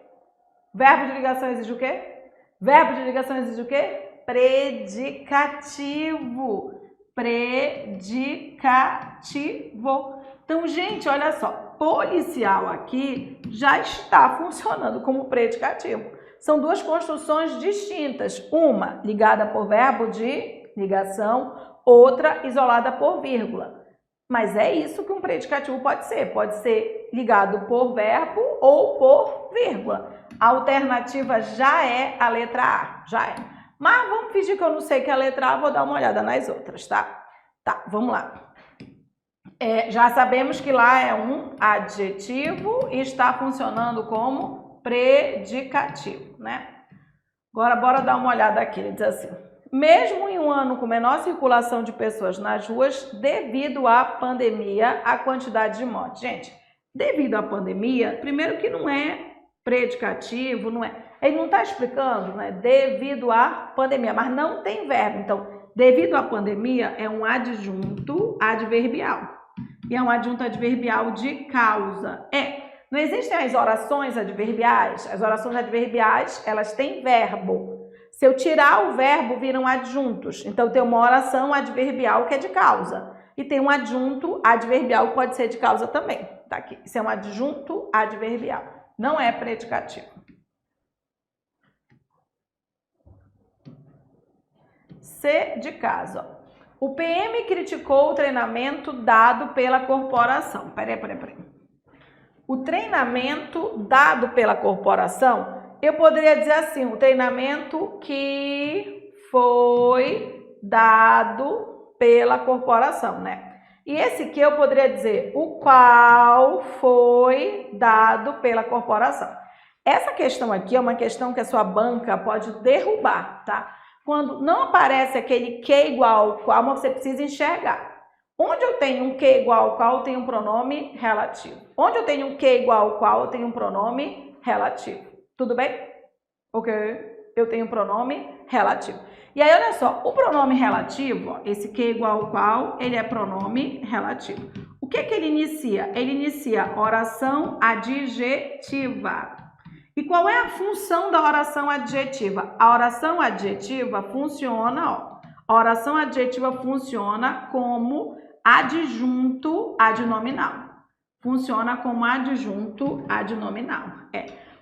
S1: Verbo de ligação exige o quê? Verbo de ligação exige o quê? Predicativo. Predicativo. Então, gente, olha só. Policial aqui já está funcionando como predicativo. São duas construções distintas. Uma ligada por verbo de ligação, outra isolada por vírgula. Mas é isso que um predicativo pode ser. Pode ser ligado por verbo ou por vírgula. A alternativa já é a letra A, já é. Mas vamos fingir que eu não sei que é a letra A, vou dar uma olhada nas outras, tá? Tá, vamos lá. Já sabemos que lá é um adjetivo e está funcionando como predicativo, né? Agora, bora dar uma olhada aqui. Ele diz assim: mesmo em um ano com menor circulação de pessoas nas ruas, devido à pandemia, a quantidade de mortes. Gente, devido à pandemia, primeiro que não é predicativo, não é. Ele não está explicando, né? Devido à pandemia, mas não tem verbo. Então, devido à pandemia é um adjunto adverbial. E é um adjunto adverbial de causa. Não existem as orações adverbiais? As orações adverbiais, elas têm verbo. Se eu tirar o verbo, viram adjuntos. Então, tem uma oração adverbial que é de causa. E tem um adjunto adverbial que pode ser de causa também. Tá aqui. Isso é um adjunto adverbial. Não é predicativo. C de caso. O PM criticou o treinamento dado pela corporação. Peraí. O treinamento dado pela corporação, eu poderia dizer assim, o treinamento que foi dado pela corporação, né? E esse que eu poderia dizer, o qual foi dado pela corporação. Essa questão aqui é uma questão que a sua banca pode derrubar, tá? Quando não aparece aquele que igual ao qual, você precisa enxergar. Onde eu tenho um que igual ao qual, eu tenho um pronome relativo. Onde eu tenho um que igual ao qual, eu tenho um pronome relativo. Tudo bem? Ok? Eu tenho um pronome relativo. E aí, olha só, o pronome relativo, ó, esse que igual ao qual, ele é pronome relativo. O que ele inicia? Ele inicia oração adjetiva. E qual é a função da oração adjetiva? A oração adjetiva funciona, ó. A oração adjetiva funciona como adjunto adnominal. Funciona como adjunto adnominal.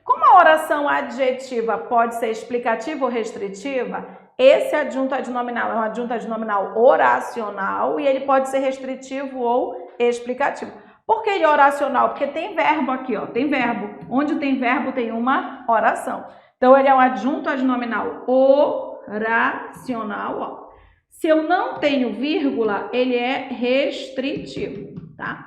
S1: Como a oração adjetiva pode ser explicativa ou restritiva, esse adjunto adnominal é um adjunto adnominal oracional e ele pode ser restritivo ou explicativo. Por que ele é oracional? Porque tem verbo aqui, ó, tem verbo. Onde tem verbo tem uma oração. Então, ele é um adjunto adnominal oracional, ó. Se eu não tenho vírgula, ele é restritivo, tá?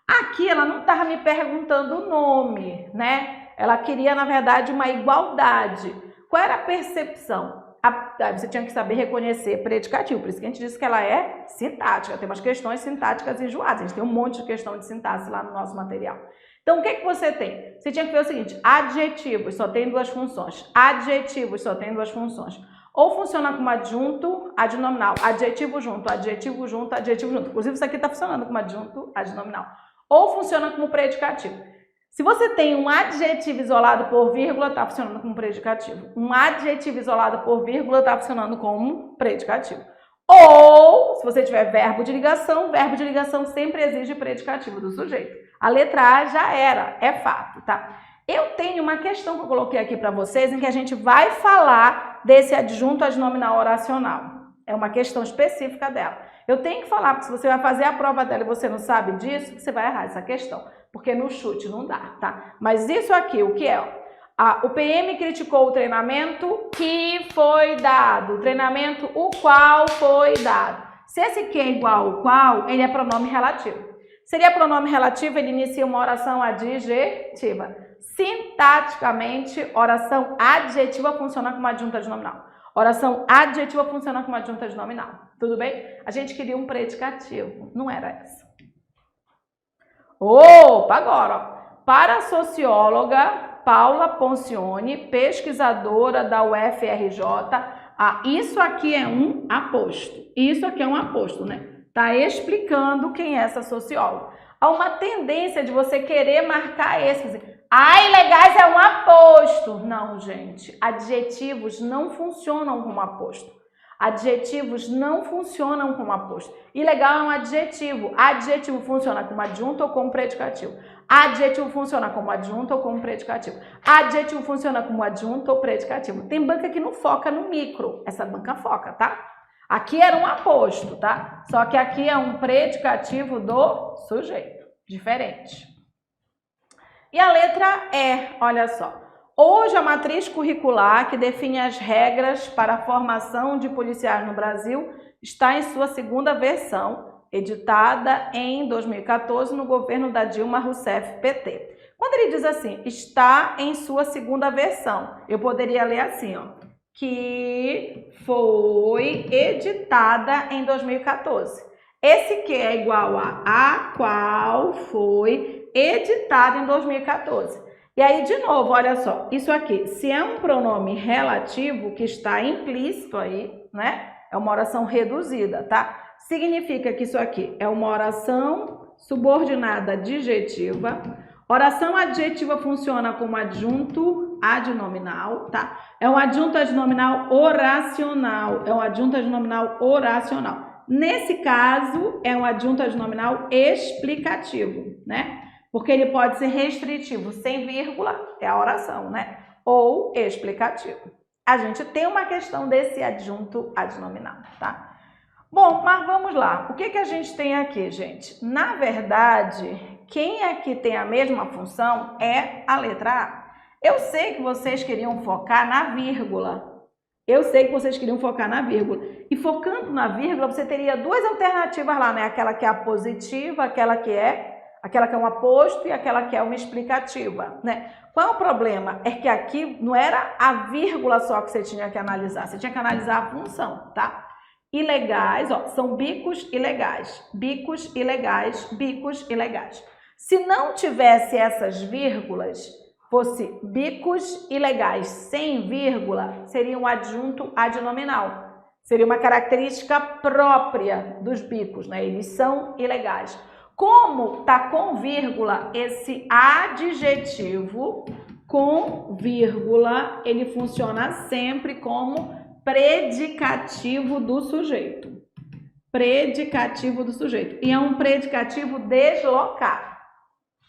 S1: Aqui, ela não estava me perguntando o nome, né? Ela queria, na verdade, uma igualdade. Qual era a percepção? Você tinha que saber reconhecer predicativo, por isso que a gente disse que ela é sintática, tem umas questões sintáticas enjoadas, a gente tem um monte de questão de sintaxe lá no nosso material. Então, o que você tem? Você tinha que ver o seguinte, adjetivos só tem duas funções, adjetivos só tem duas funções, ou funciona como adjunto adnominal, adjetivo junto, adjetivo junto, adjetivo junto, inclusive isso aqui está funcionando como adjunto adnominal, ou funciona como predicativo. Se você tem um adjetivo isolado por vírgula, está funcionando como predicativo. Um adjetivo isolado por vírgula está funcionando como predicativo. Ou, se você tiver verbo de ligação sempre exige predicativo do sujeito. A letra A já era, é fato, tá? Eu tenho uma questão que eu coloquei aqui para vocês, em que a gente vai falar desse adjunto adnominal oracional. É uma questão específica dela. Eu tenho que falar, porque se você vai fazer a prova dela e você não sabe disso, você vai errar essa questão. Porque no chute não dá, tá? Mas isso aqui, o que é? O PM criticou o treinamento que foi dado. O treinamento o qual foi dado. Se esse que é igual ao qual, ele é pronome relativo. Seria pronome relativo, ele inicia uma oração adjetiva. Sintaticamente, oração adjetiva funciona como adjunto adnominal. Oração adjetiva funciona como adjunto adnominal. Tudo bem? A gente queria um predicativo. Não era essa. Opa, agora, ó. Para a socióloga, Paula Poncione, pesquisadora da UFRJ. Ah, isso aqui é um aposto. Isso aqui é um aposto, né? Tá explicando quem é essa socióloga. Há uma tendência de você querer marcar esse. Ah, ilegais é um aposto. Não, gente. Adjetivos não funcionam como aposto. Adjetivos não funcionam como aposto. Ilegal é um adjetivo. Adjetivo funciona como adjunto ou como predicativo. Adjetivo funciona como adjunto ou como predicativo. Adjetivo funciona como adjunto ou predicativo. Tem banca que não foca no micro. Essa banca foca, tá? Aqui era um aposto, tá? Só que aqui é um predicativo do sujeito. Diferente. E a letra E, olha só. Hoje a matriz curricular que define as regras para a formação de policiais no Brasil está em sua segunda versão, editada em 2014 no governo da Dilma Rousseff PT. Quando ele diz assim, está em sua segunda versão, eu poderia ler assim, ó, que foi editada em 2014. Esse que é igual a qual foi editada em 2014. E aí, de novo, olha só, isso aqui, se é um pronome relativo que está implícito aí, né? É uma oração reduzida, tá? Significa que isso aqui é uma oração subordinada adjetiva. Oração adjetiva funciona como adjunto adnominal, tá? É um adjunto adnominal oracional. É um adjunto adnominal oracional. Nesse caso, é um adjunto adnominal explicativo, né? Porque ele pode ser restritivo, sem vírgula, é a oração, né? Ou explicativo. A gente tem uma questão desse adjunto adnominal, tá? Bom, mas vamos lá. O que a gente tem aqui, gente? Na verdade, quem aqui tem a mesma função é a letra A. Eu sei que vocês queriam focar na vírgula. Eu sei que vocês queriam focar na vírgula. E focando na vírgula, você teria duas alternativas lá, né? Aquela que é a positiva, aquela que é um aposto e aquela que é uma explicativa, né? Qual é o problema? É que aqui não era a vírgula só que você tinha que analisar, você tinha que analisar a função, tá? Ilegais, ó, são bicos ilegais, bicos ilegais, bicos ilegais. Se não tivesse essas vírgulas, fosse bicos ilegais sem vírgula, seria um adjunto adnominal. Seria uma característica própria dos bicos, né? Eles são ilegais. Como tá com vírgula, esse adjetivo com vírgula, ele funciona sempre como predicativo do sujeito. Predicativo do sujeito. E é um predicativo deslocado.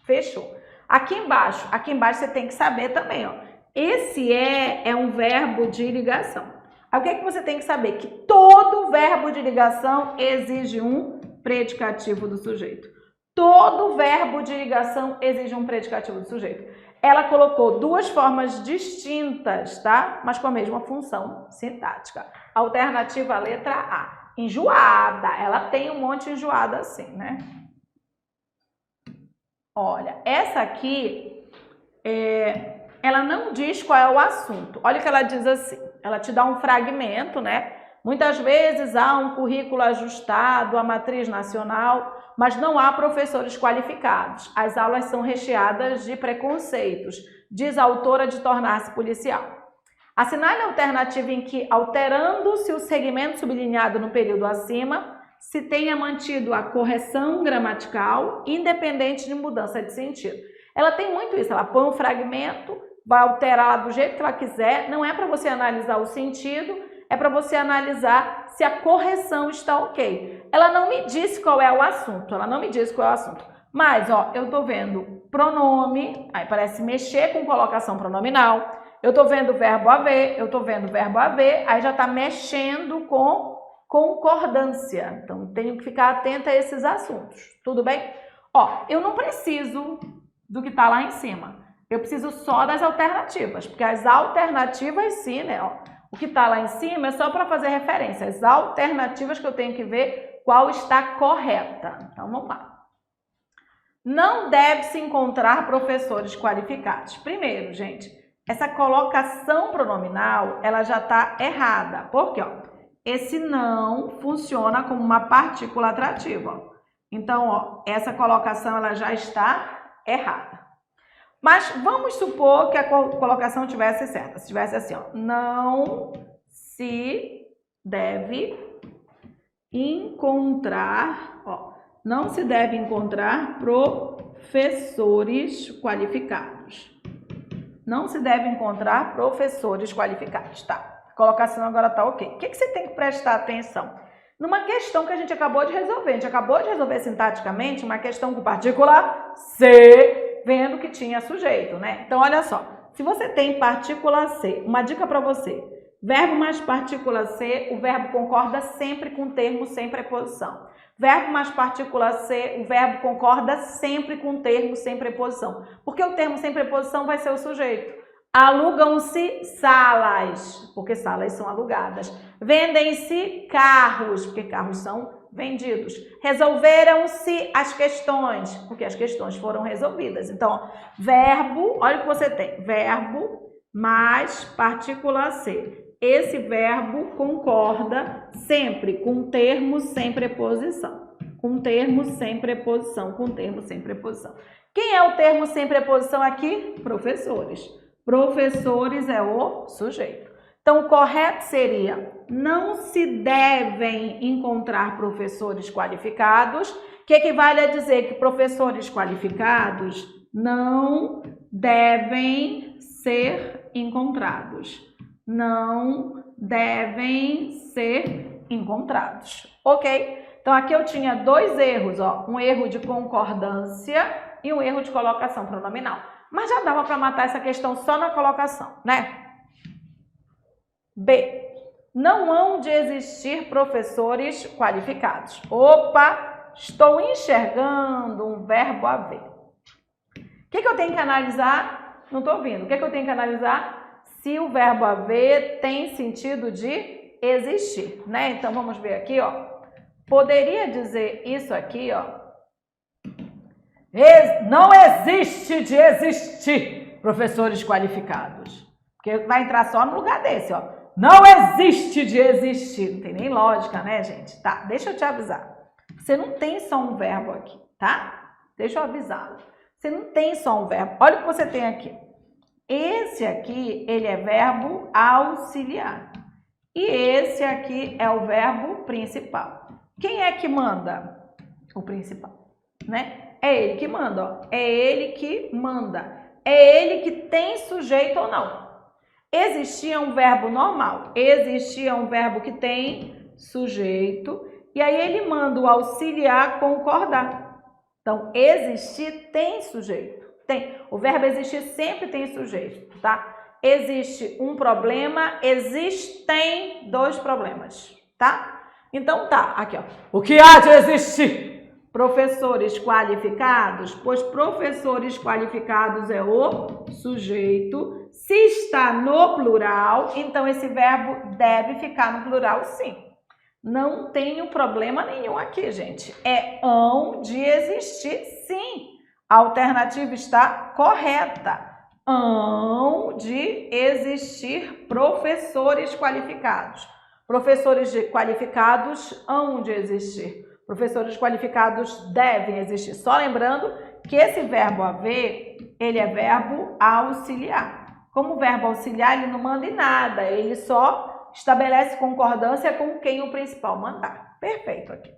S1: Fechou. Aqui embaixo você tem que saber também, ó. Esse é um verbo de ligação. Aí o que você tem que saber? Que todo verbo de ligação exige um predicativo do sujeito. Todo verbo de ligação exige um predicativo do sujeito. Ela colocou duas formas distintas, tá? Mas com a mesma função sintática. Alternativa a letra A. Enjoada. Ela tem um monte de enjoada assim, né? Olha, essa aqui, ela não diz qual é o assunto. Olha o que ela diz assim. Ela te dá um fragmento, né? Muitas vezes há um currículo ajustado à matriz nacional, mas não há professores qualificados. As aulas são recheadas de preconceitos, diz a autora de Tornar-se Policial. Assinale a alternativa em que, alterando-se o segmento sublinhado no período acima, se tenha mantido a correção gramatical, independente de mudança de sentido. Ela tem muito isso, ela põe um fragmento, vai alterar do jeito que ela quiser, não é para você analisar o sentido, é para você analisar se a correção está ok. Ela não me disse qual é o assunto, Mas, ó, eu tô vendo pronome, aí parece mexer com colocação pronominal. Eu tô vendo o verbo haver, aí já tá mexendo com concordância. Então, tenho que ficar atenta a esses assuntos, tudo bem? Ó, eu não preciso do que tá lá em cima. Eu preciso só das alternativas, porque as alternativas sim, né, ó. O que está lá em cima é só para fazer referência. As alternativas que eu tenho que ver qual está correta. Então, vamos lá. Não deve-se encontrar professores qualificados. Primeiro, gente, essa colocação pronominal, ela já está errada. Por quê? Ó, esse não funciona como uma partícula atrativa. Ó. Então, ó, essa colocação ela já está errada. Mas vamos supor que a colocação tivesse certa. Se tivesse assim, ó, não se deve encontrar, ó, não se deve encontrar professores qualificados. Não se deve encontrar professores qualificados, tá? A colocação agora tá ok. O que você tem que prestar atenção? Numa questão que a gente acabou de resolver. A gente acabou de resolver sintaticamente uma questão com partícula C, vendo que tinha sujeito, né? Então, olha só. Se você tem partícula C, uma dica para você. Verbo mais partícula C, o verbo concorda sempre com o termo sem preposição. Verbo mais partícula C, o verbo concorda sempre com o termo sem preposição. Porque o termo sem preposição vai ser o sujeito. Alugam-se salas, porque salas são alugadas. Vendem-se carros, porque carros são vendidos. Resolveram-se as questões, porque as questões foram resolvidas. Então, verbo, olha o que você tem. Verbo mais partícula C. Esse verbo concorda sempre com o termo sem preposição. Com termo sem preposição, com termo sem preposição. Quem é o termo sem preposição aqui? Professores. Professores é o sujeito. Então, o correto seria: não se devem encontrar professores qualificados, que equivale a dizer que professores qualificados não devem ser encontrados. Não devem ser encontrados. Ok? Então, aqui eu tinha dois erros, ó. Um erro de concordância e um erro de colocação pronominal. Mas já dava para matar essa questão só na colocação, né? B. Não hão de existir professores qualificados. Opa, estou enxergando um verbo haver. O que eu tenho que analisar? Não estou ouvindo. O que eu tenho que analisar? Se o verbo haver tem sentido de existir, né? Então, vamos ver aqui, ó. Poderia dizer isso aqui, ó. Não existe de existir professores qualificados. Porque vai entrar só no lugar desse, ó. Não existe de existir. Não tem nem lógica, né, gente? Tá, deixa eu te avisar. Você não tem só um verbo aqui, tá? Deixa eu avisar. Você não tem só um verbo. Olha o que você tem aqui. Esse aqui, ele é verbo auxiliar. E esse aqui é o verbo principal. Quem é que manda? O principal, né? É ele que manda, ó. É ele que manda. É ele que tem sujeito ou não. Existia um verbo normal. Existia um verbo que tem sujeito. E aí ele manda o auxiliar concordar. Então, existir tem sujeito. Tem. O verbo existir sempre tem sujeito, tá? Existe um problema, existem dois problemas, tá? Então tá, aqui ó. O que há de existir? Professores qualificados, pois professores qualificados é o sujeito. Se está no plural, então esse verbo deve ficar no plural sim. Não tem problema nenhum aqui, gente. É hão de existir sim. A alternativa está correta. Hão de existir professores qualificados. Professores qualificados hão de existir. Professores qualificados devem existir. Só lembrando que esse verbo haver, ele é verbo auxiliar. Como verbo auxiliar, ele não manda em nada, ele só estabelece concordância com quem o principal mandar. Perfeito aqui.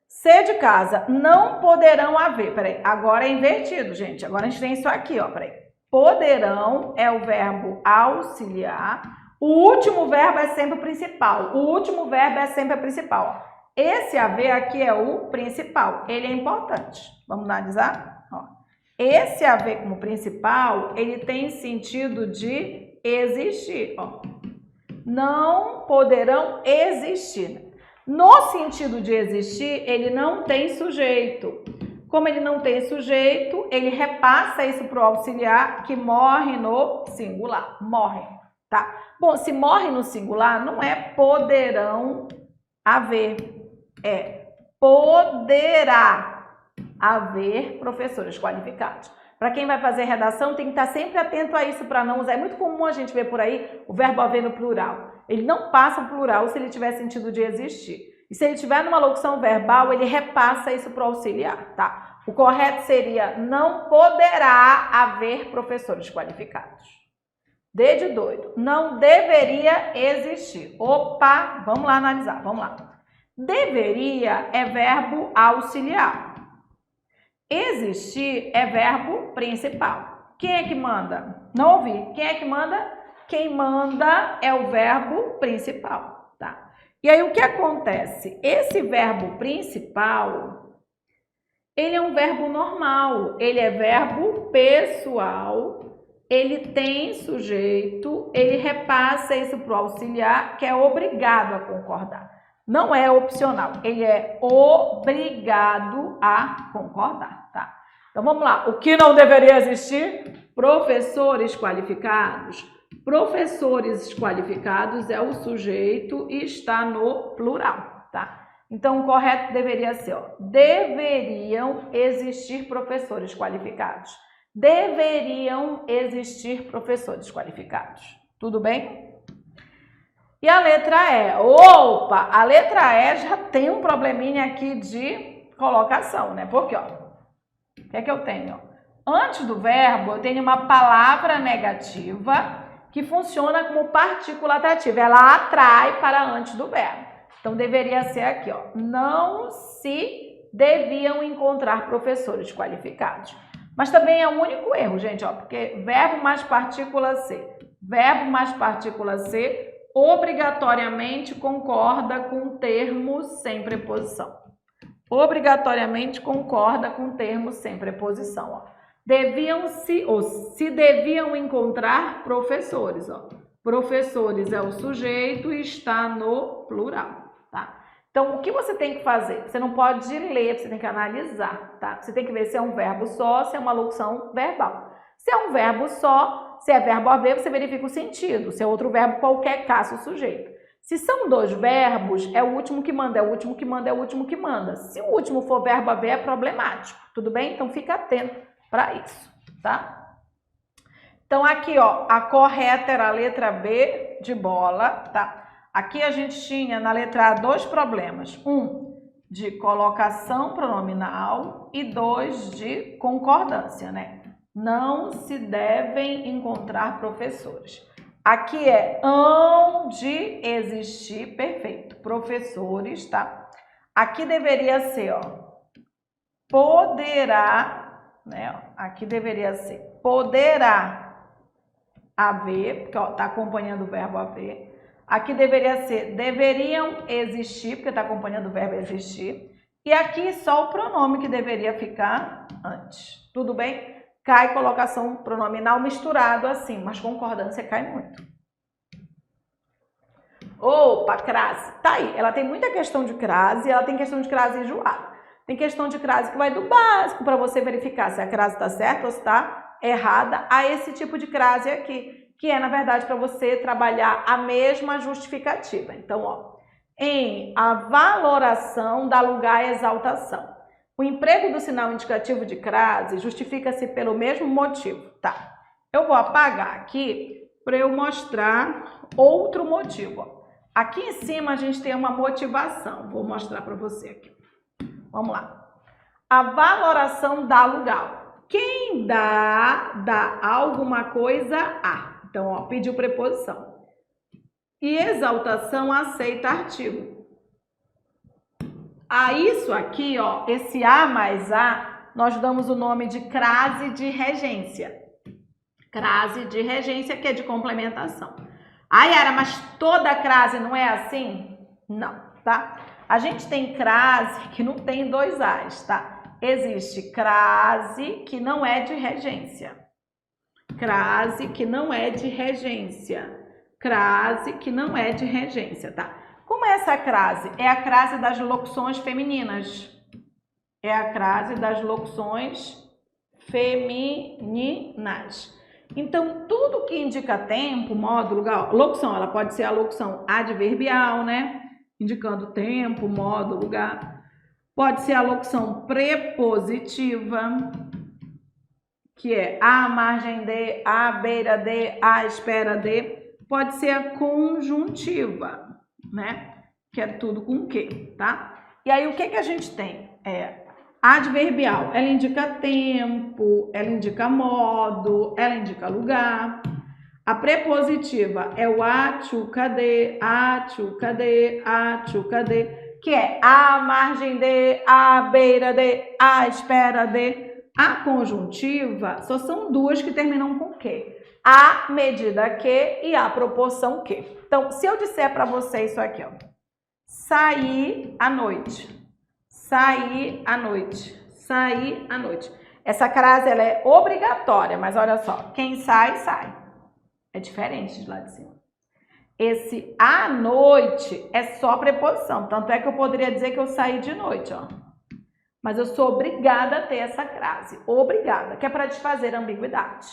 S1: C de casa, não poderão haver. Peraí, agora é invertido, gente. Agora a gente tem isso aqui, ó. Peraí. Poderão é o verbo auxiliar. O último verbo é sempre o principal. O último verbo é sempre a principal, ó. Esse haver aqui é o principal, ele é importante. Vamos analisar? Ó. Esse haver como principal, ele tem sentido de existir. Ó. Não poderão existir. No sentido de existir, ele não tem sujeito. Como ele não tem sujeito, ele repassa isso para o auxiliar que morre no singular. Morre, tá? Bom, se morre no singular, não é poderão haver. É poderá haver professores qualificados. Para quem vai fazer redação, tem que estar sempre atento a isso para não usar. É muito comum a gente ver por aí o verbo haver no plural. Ele não passa o plural se ele tiver sentido de existir. E se ele tiver numa locução verbal, ele repassa isso para o auxiliar, tá? O correto seria: não poderá haver professores qualificados. D de doido. Não deveria existir. Opa, vamos lá analisar, vamos lá. Deveria é verbo auxiliar. Existir é verbo principal. Quem é que manda? Não ouvi. Quem é que manda? Quem manda é o verbo principal, tá? E aí o que acontece? Esse verbo principal, ele é um verbo normal, ele é verbo pessoal, ele tem sujeito, ele repassa isso para o auxiliar, que é obrigado a concordar. Não é opcional, ele é obrigado a concordar, tá? Então vamos lá, o que não deveria existir? Professores qualificados. Professores qualificados é o sujeito e está no plural, tá? Então o correto deveria ser, ó, deveriam existir professores qualificados. Deveriam existir professores qualificados. Tudo bem? E a letra E? Opa, a letra E já tem um probleminha aqui de colocação, né? Porque, ó, o que é que eu tenho? Antes do verbo, eu tenho uma palavra negativa que funciona como partícula atrativa. Ela atrai para antes do verbo. Então, deveria ser aqui, ó. Não se deviam encontrar professores qualificados. Mas também é o único erro, gente, ó, porque verbo mais partícula C. Verbo mais partícula C obrigatoriamente concorda com termos sem preposição. Obrigatoriamente concorda com termos sem preposição, ó. Deviam-se, ou se deviam encontrar professores, ó. Professores é o sujeito e está no plural, tá? Então, o que você tem que fazer? Você não pode ler, você tem que analisar, tá? Você tem que ver se é um verbo só, se é uma locução verbal. Se é um verbo só, se é verbo a ver, você verifica o sentido. Se é outro verbo, qualquer caso, o sujeito. Se são dois verbos, é o último que manda, é o último que manda, é o último que manda. Se o último for verbo a ver, é problemático, tudo bem? Então, fica atento para isso, tá? Então, aqui, ó, a correta era a letra B de bola, tá? Aqui a gente tinha na letra A dois problemas. Um de colocação pronominal e dois de concordância, né? Não se devem encontrar professores. Aqui é hão de existir, perfeito, professores, tá? Aqui deveria ser, ó, poderá, né? Aqui deveria ser poderá haver, porque ó, tá acompanhando o verbo haver. Aqui deveria ser deveriam existir, porque tá acompanhando o verbo existir. E aqui só o pronome que deveria ficar antes. Tudo bem? Cai colocação pronominal misturado assim, mas concordância cai muito. Opa, crase. Tá aí, ela tem muita questão de crase, ela tem questão de crase enjoada. Tem questão de crase que vai do básico para você verificar se a crase está certa ou se está errada, a esse tipo de crase aqui, que é, na verdade, para você trabalhar a mesma justificativa. Então, ó, em a valoração dá lugar à exaltação. O emprego do sinal indicativo de crase justifica-se pelo mesmo motivo, tá? Eu vou apagar aqui para eu mostrar outro motivo, ó. Aqui em cima a gente tem uma motivação, vou mostrar para você aqui. Vamos lá. A valoração dá lugar. Quem dá alguma coisa a. Então, ó, pediu preposição. E exaltação aceita artigo. A isso aqui, ó, esse a mais a, nós damos o nome de crase de regência. Crase de regência, que é de complementação. Ah, Yara, mas toda crase não é assim? Não, tá? A gente tem crase que não tem dois as, tá? Existe crase que não é de regência. Crase que não é de regência. Crase que não é de regência, tá? Como é essa crase? É a crase das locuções femininas. É a crase das locuções femininas. Então, tudo que indica tempo, modo, lugar, locução, ela pode ser a locução adverbial, né? Indicando tempo, modo, lugar. Pode ser a locução prepositiva, que é à margem de, à beira de, à espera de. Pode ser a conjuntiva, né? Que é tudo com o quê, tá? E aí, o que que a gente tem? Adverbial, ela indica tempo, ela indica modo, ela indica lugar. A prepositiva é o a, tchu, cadê, que é à margem de, à beira de, à espera de. A conjuntiva só são duas que terminam com que. À medida que e à proporção que. Então, se eu disser para você isso aqui, ó, sair à noite, sair à noite, sair à noite. Essa crase ela é obrigatória, mas olha só, quem sai, sai. É diferente de lá de cima. Esse à noite é só preposição, tanto é que eu poderia dizer que eu saí de noite, ó. Mas eu sou obrigada a ter essa crase, obrigada, que é para desfazer a ambiguidade.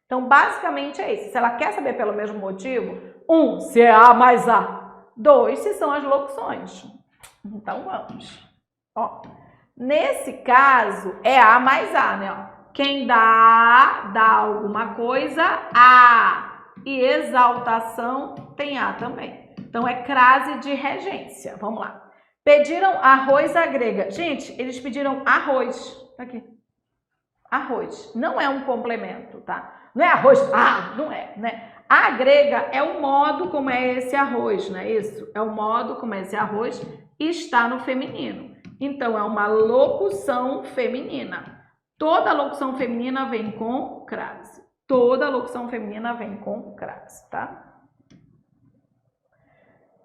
S1: Então, basicamente é isso. Se ela quer saber pelo mesmo motivo, 1, se é A mais A. 2, se são as locuções. Então, vamos. Ó, nesse caso, é A mais A, né? Ó. Quem dá alguma coisa, A. E exaltação tem A também. Então, é crase de regência. Vamos lá. Pediram arroz à grega. Gente, eles pediram arroz. Aqui. Arroz. Não é um complemento, tá? Não é arroz. Ah, não é, né? A grega é o modo como é esse arroz, não é isso? É o modo como é esse arroz e está no feminino. Então, é uma locução feminina. Toda locução feminina vem com crase. Toda locução feminina vem com crase, tá?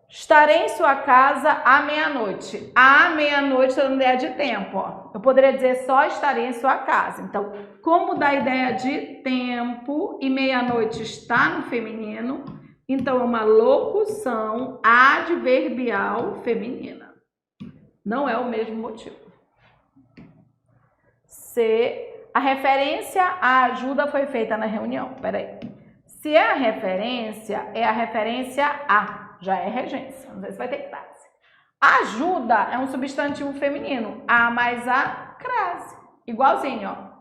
S1: Estarei em sua casa à meia-noite. À meia-noite é uma ideia de tempo, ó. Eu poderia dizer só estarei em sua casa. Então, como dá ideia de tempo e meia-noite está no feminino, então é uma locução adverbial feminina. Não é o mesmo motivo. Se a referência à ajuda foi feita na reunião. Peraí. Se é a referência a. Já é regência. Não sei se vai ter crase. Ajuda é um substantivo feminino. A mais a, crase. Igualzinho, ó.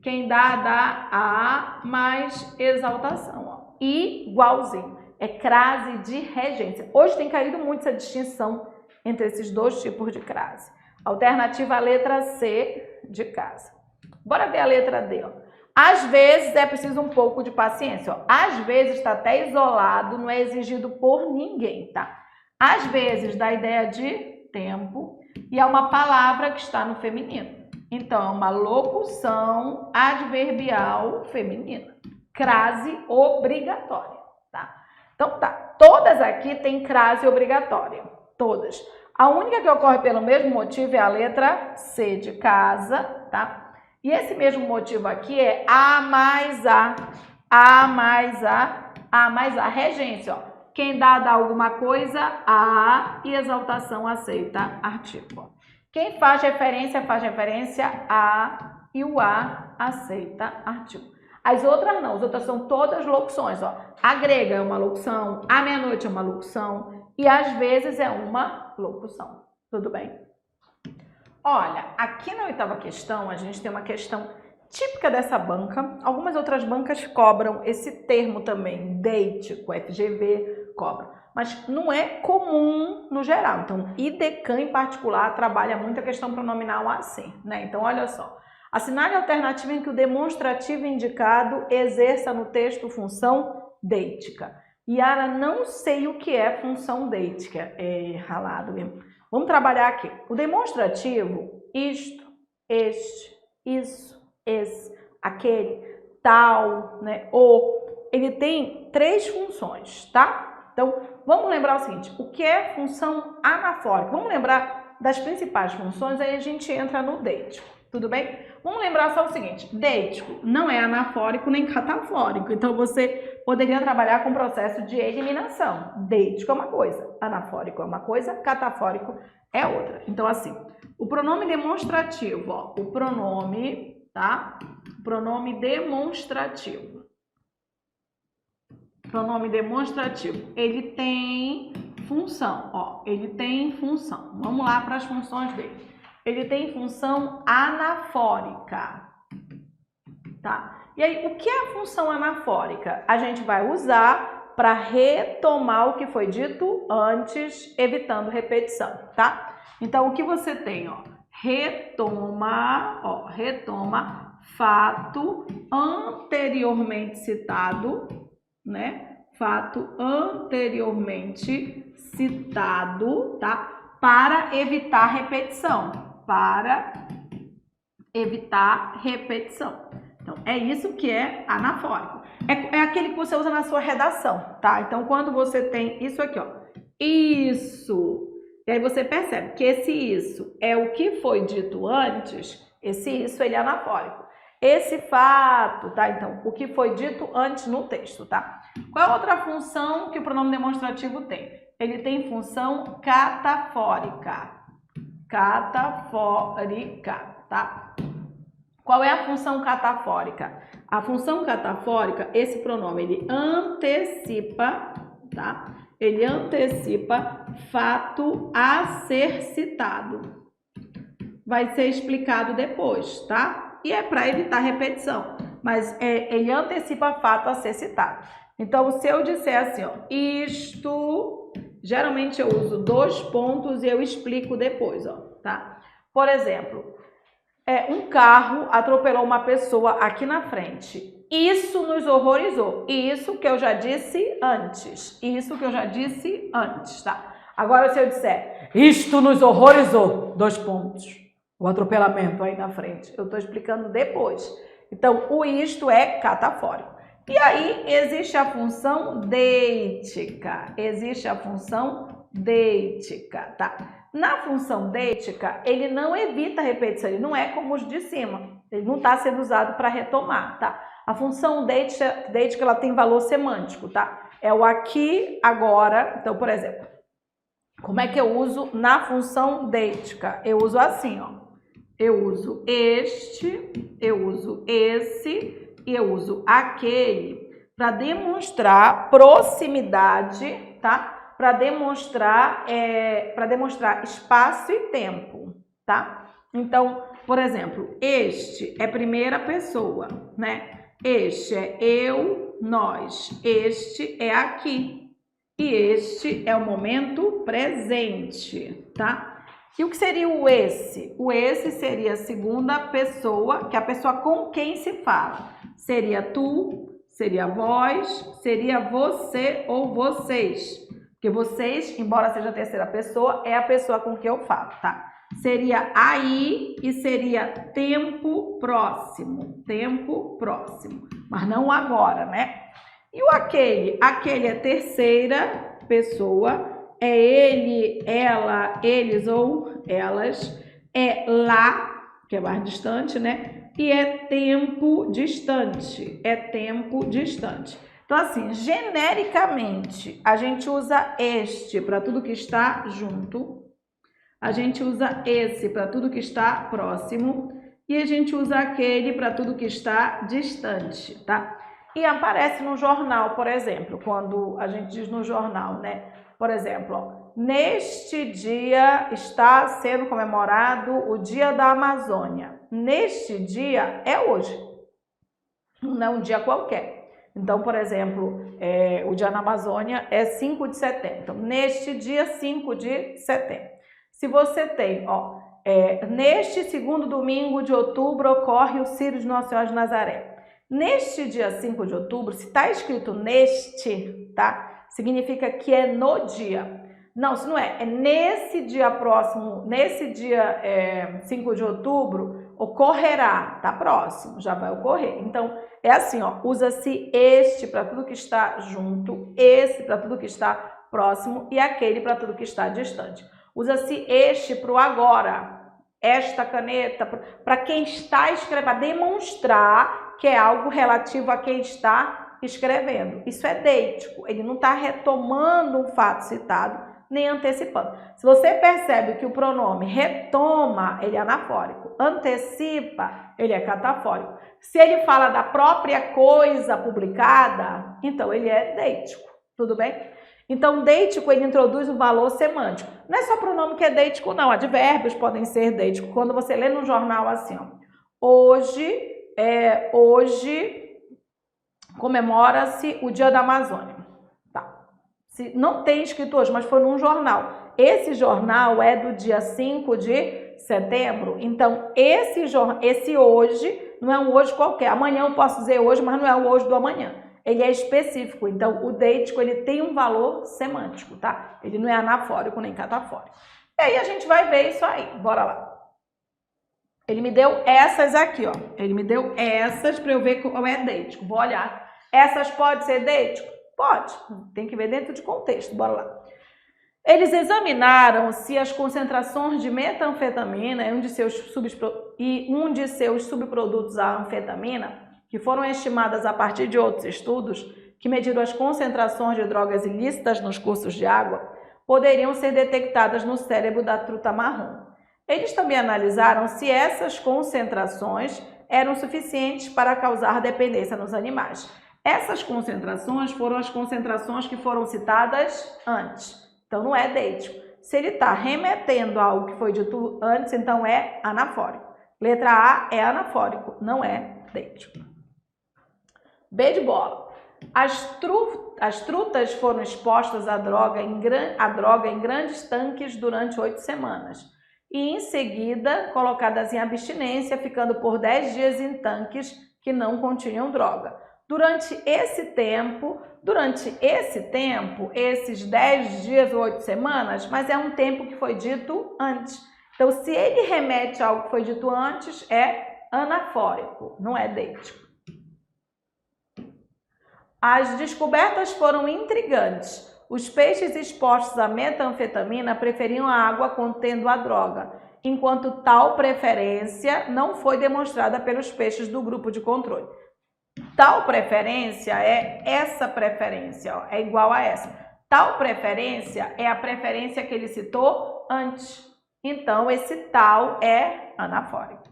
S1: Quem dá a mais exaltação, ó. Igualzinho. É crase de regência. Hoje tem caído muito essa distinção entre esses dois tipos de crase. Alternativa a letra C de casa. Bora ver a letra D, ó. Às vezes é preciso um pouco de paciência, ó. Às vezes está até isolado, não é exigido por ninguém, tá? Às vezes dá ideia de tempo e é uma palavra que está no feminino. Então, é uma locução adverbial feminina. Crase obrigatória, tá? Então, tá. Todas aqui têm crase obrigatória. Todas. A única que ocorre pelo mesmo motivo é a letra C de casa, tá? E esse mesmo motivo aqui é A mais A, A mais A, A mais A. Regência, ó. Quem dá alguma coisa, A e exaltação aceita artigo. Quem faz referência a e o A aceita artigo. As outras não, as outras são todas locuções, ó. A grega é uma locução, a meia-noite é uma locução e às vezes é uma locução. Tudo bem? Olha, aqui na oitava questão, a gente tem uma questão típica dessa banca. Algumas outras bancas cobram esse termo também, deítico, FGV cobra. Mas não é comum no geral. Então, IDECAM em particular trabalha muito a questão pronominal assim, né? Então, olha só. Assinale a alternativa em que o demonstrativo indicado exerça no texto função deítica. Yara, não sei o que é função deítica. É ralado mesmo. Vamos trabalhar aqui. O demonstrativo, isto, este, isso, esse, aquele, tal, né, o, ele tem 3 funções, tá? Então, vamos lembrar o seguinte, o que é função anafórica? Vamos lembrar das principais funções, aí a gente entra no deítico, tudo bem? Vamos lembrar só o seguinte, deítico não é anafórico nem catafórico, então você poderia trabalhar com o processo de eliminação. Deítico é uma coisa, anafórico é uma coisa, catafórico é outra. Então, assim, o pronome demonstrativo, ó, o pronome, tá? Pronome demonstrativo. Pronome demonstrativo, ele tem função, ó, ele tem função. Vamos lá para as funções dele. Ele tem função anafórica, tá? E aí, o que é a função anafórica? A gente vai usar para retomar o que foi dito antes, evitando repetição, tá? Então, o que você tem, ó? retoma fato anteriormente citado, né? Fato anteriormente citado, tá? Para evitar repetição. Então, é isso que é anafórico. É aquele que você usa na sua redação, tá? Então, quando você tem isso aqui, ó, isso, e aí você percebe que esse isso é o que foi dito antes, esse isso ele é anafórico. Esse fato, tá? Então, o que foi dito antes no texto, tá? Qual é a outra função que o pronome demonstrativo tem? Ele tem função catafórica. Tá? Qual é a função catafórica? A função catafórica, esse pronome, ele antecipa, tá? Ele antecipa fato a ser citado. Vai ser explicado depois, tá? E é para evitar repetição, mas ele antecipa fato a ser citado. Então, se eu disser assim, ó, isto, geralmente eu uso 2 pontos e eu explico depois, ó, tá? Por exemplo, um carro atropelou uma pessoa aqui na frente. Isso nos horrorizou. Isso que eu já disse antes. Tá? Agora, se eu disser, isto nos horrorizou, 2 pontos. O atropelamento aí na frente. Eu estou explicando depois. Então, o isto é catafórico. E aí, existe a função deítica. Tá? Na função deítica, ele não evita repetição, ele não é como os de cima, ele não está sendo usado para retomar, tá? A função deítica, ela tem valor semântico, tá? É o aqui, agora. Então, por exemplo, como é que eu uso na função deítica? Eu uso assim, ó. Eu uso este, eu uso esse e eu uso aquele para demonstrar proximidade, tá? Para demonstrar espaço e tempo, tá? Então, por exemplo, este é primeira pessoa, né? Este é eu, nós. Este é aqui. E este é o momento presente, tá? E o que seria o esse? O esse seria a segunda pessoa, que é a pessoa com quem se fala. Seria tu, seria vós, seria você ou vocês. Porque vocês, embora seja a terceira pessoa, é a pessoa com quem eu falo, tá? Seria aí e seria tempo próximo, mas não agora, né? E o aquele? Aquele é terceira pessoa, é ele, ela, eles ou elas, é lá, que é mais distante, né? E é tempo distante, Então, assim, genericamente, a gente usa este para tudo que está junto, a gente usa esse para tudo que está próximo e a gente usa aquele para tudo que está distante, tá? E aparece no jornal, por exemplo, quando a gente diz no jornal, né? Por exemplo, ó, neste dia está sendo comemorado o Dia da Amazônia. Neste dia é hoje, não é um dia qualquer. Então, por exemplo, o Dia da Amazônia é 5 de setembro. Então, neste dia 5 de setembro. Se você tem, ó, neste segundo domingo de outubro ocorre o Círio de Nossa Senhora de Nazaré. Neste dia 5 de outubro, se está escrito neste, tá? Significa que é no dia. Não, se não é nesse dia próximo, nesse dia 5 de outubro, ocorrerá, tá próximo, já vai ocorrer. Então, é assim, ó, usa-se este para tudo que está junto, esse para tudo que está próximo e aquele para tudo que está distante. Usa-se este para o agora, esta caneta, para quem está escrevendo, para demonstrar que é algo relativo a quem está escrevendo. Isso é deítico, ele não está retomando um fato citado, nem antecipando. Se você percebe que o pronome retoma, ele é anafórico, antecipa, ele é catafórico. Se ele fala da própria coisa publicada, então ele é deítico, tudo bem? Então, deítico, ele introduz um valor semântico. Não é só pronome que é deítico, não. Advérbios podem ser deíticos. Quando você lê no jornal assim, ó, hoje comemora-se o Dia da Amazônia. Tá. Se não tem escrito hoje, mas foi num jornal. Esse jornal é do dia 5 de setembro, então esse hoje não é um hoje qualquer. Amanhã eu posso dizer hoje, mas não é o hoje do amanhã. Ele é específico, então o deítico ele tem um valor semântico, tá? Ele não é anafórico nem catafórico. E aí a gente vai ver isso aí, bora lá. Ele me deu essas aqui, ó. Ele me deu essas para eu ver qual é deítico. Vou olhar. Essas pode ser deítico? Pode. Tem que ver dentro de contexto, bora lá. Eles examinaram se as concentrações de metanfetamina e um de seus subprodutos a anfetamina, que foram estimadas a partir de outros estudos que mediram as concentrações de drogas ilícitas nos cursos de água, poderiam ser detectadas no cérebro da truta marrom. Eles também analisaram se essas concentrações eram suficientes para causar dependência nos animais. Essas concentrações foram as concentrações que foram citadas antes. Então, não é deítico. Se ele está remetendo a algo que foi dito antes, então é anafórico. Letra A é anafórico, não é deítico. B de bola. As trutas foram expostas à droga em grandes tanques durante 8 semanas e, em seguida, colocadas em abstinência, ficando por 10 dias em tanques que não continham droga. Durante esse tempo, esses 10 dias ou 8 semanas, mas é um tempo que foi dito antes. Então, se ele remete a algo que foi dito antes, é anafórico, não é deítico. As descobertas foram intrigantes. Os peixes expostos à metanfetamina preferiam a água contendo a droga, enquanto tal preferência não foi demonstrada pelos peixes do grupo de controle. Tal preferência é essa preferência, ó, é igual a essa. Tal preferência é a preferência que ele citou antes. Então, esse tal é anafórico.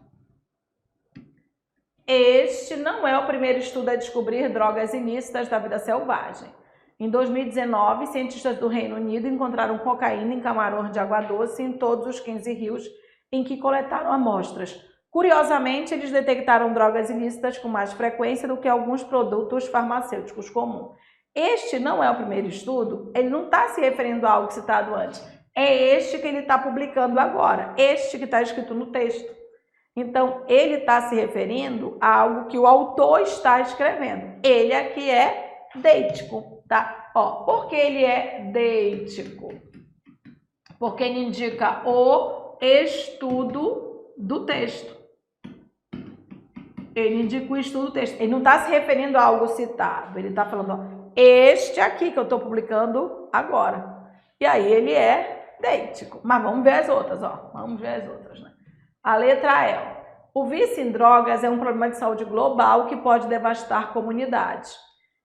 S1: Este não é o primeiro estudo a descobrir drogas ilícitas da vida selvagem. Em 2019, cientistas do Reino Unido encontraram cocaína em camarões de água doce em todos os 15 rios em que coletaram amostras. Curiosamente, eles detectaram drogas ilícitas com mais frequência do que alguns produtos farmacêuticos comuns. Este não é o primeiro estudo, ele não está se referindo a algo citado antes. É este que ele está publicando agora, este que está escrito no texto. Então, ele está se referindo a algo que o autor está escrevendo. Ele aqui é deítico, tá? Ó, por que ele é deítico? Porque ele indica o estudo do texto. Ele indica o estudo do texto. Ele não está se referindo a algo citado. Ele está falando, ó, este aqui que eu estou publicando agora. E aí ele é deítico. Mas vamos ver as outras, ó. Vamos ver as outras, né? A letra E. O vício em drogas é um problema de saúde global que pode devastar comunidades.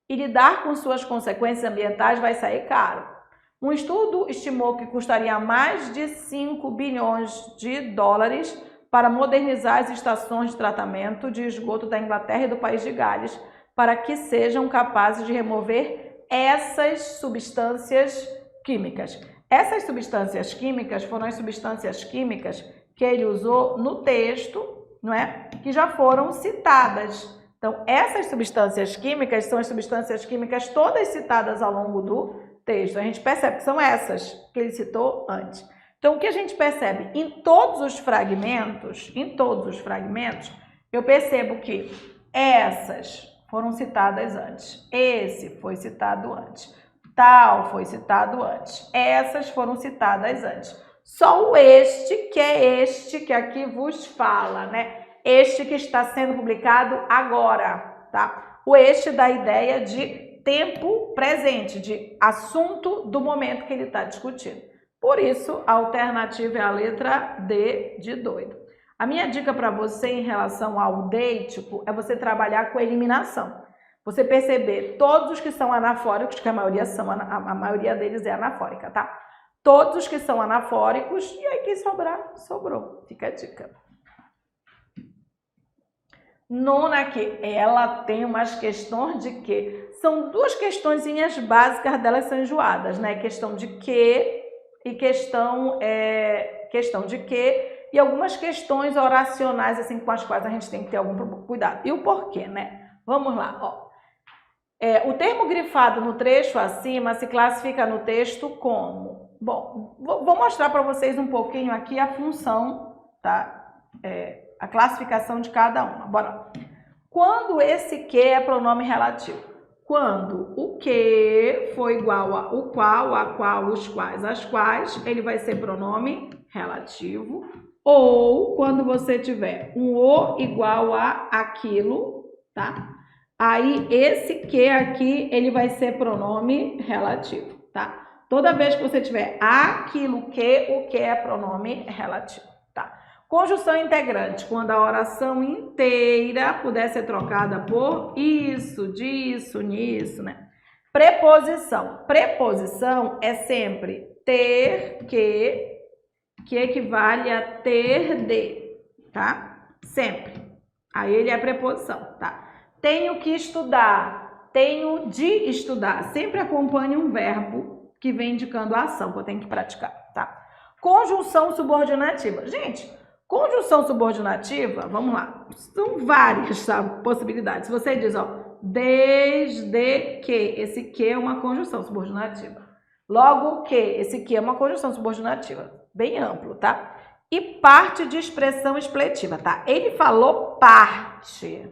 S1: E lidar com suas consequências ambientais vai sair caro. Um estudo estimou que custaria mais de 5 bilhões de dólares para modernizar as estações de tratamento de esgoto da Inglaterra e do país de Gales, para que sejam capazes de remover essas substâncias químicas. Essas substâncias químicas foram as substâncias químicas que ele usou no texto, não é? Que já foram citadas. Então, essas substâncias químicas são as substâncias químicas todas citadas ao longo do texto. A gente percebe que são essas que ele citou antes. Então, o que a gente percebe? Em todos os fragmentos, eu percebo que essas foram citadas antes. Esse foi citado antes. Tal foi citado antes. Essas foram citadas antes. Só o este que aqui vos fala, né? Este que está sendo publicado agora, tá? O este dá a ideia de tempo presente, de assunto do momento que ele está discutindo. Por isso, a alternativa é a letra D de doido. A minha dica para você em relação ao deítico é você trabalhar com a eliminação. Você perceber todos os que são anafóricos, que a maioria deles é anafórica, tá? Todos os que são anafóricos, e aí quem sobrar, sobrou. Fica a dica. Nona aqui, ela tem umas questões de que são duas questõezinhas básicas delas são enjoadas, né? Questão de que e questão de que e algumas questões oracionais assim com as quais a gente tem que ter algum cuidado. E o porquê, né? Vamos lá, ó. O termo grifado no trecho acima se classifica no texto como... Bom, vou mostrar para vocês um pouquinho aqui a função tá? A classificação de cada uma. Bora lá. Quando esse que é pronome relativo? Quando o que for igual a o qual, a qual, os quais, as quais, ele vai ser pronome relativo. Ou quando você tiver um o igual a aquilo, tá? Aí esse que aqui, ele vai ser pronome relativo, tá? Toda vez que você tiver aquilo que, o que é pronome relativo, tá? Conjunção integrante, quando a oração inteira puder ser trocada por isso, disso, nisso, né? Preposição. Preposição é sempre ter que equivale a ter de, tá? Sempre. Aí ele é preposição, tá? Tenho que estudar, tenho de estudar. Sempre acompanha um verbo que vem indicando a ação que eu tenho que praticar, tá? Conjunção subordinativa. Gente, conjunção subordinativa, vamos lá, são várias, sabe, possibilidades. Você diz, ó, desde que, esse que é uma conjunção subordinativa. Logo que, esse que é uma conjunção subordinativa, bem amplo, tá? E parte de expressão expletiva, tá? Ele falou parte.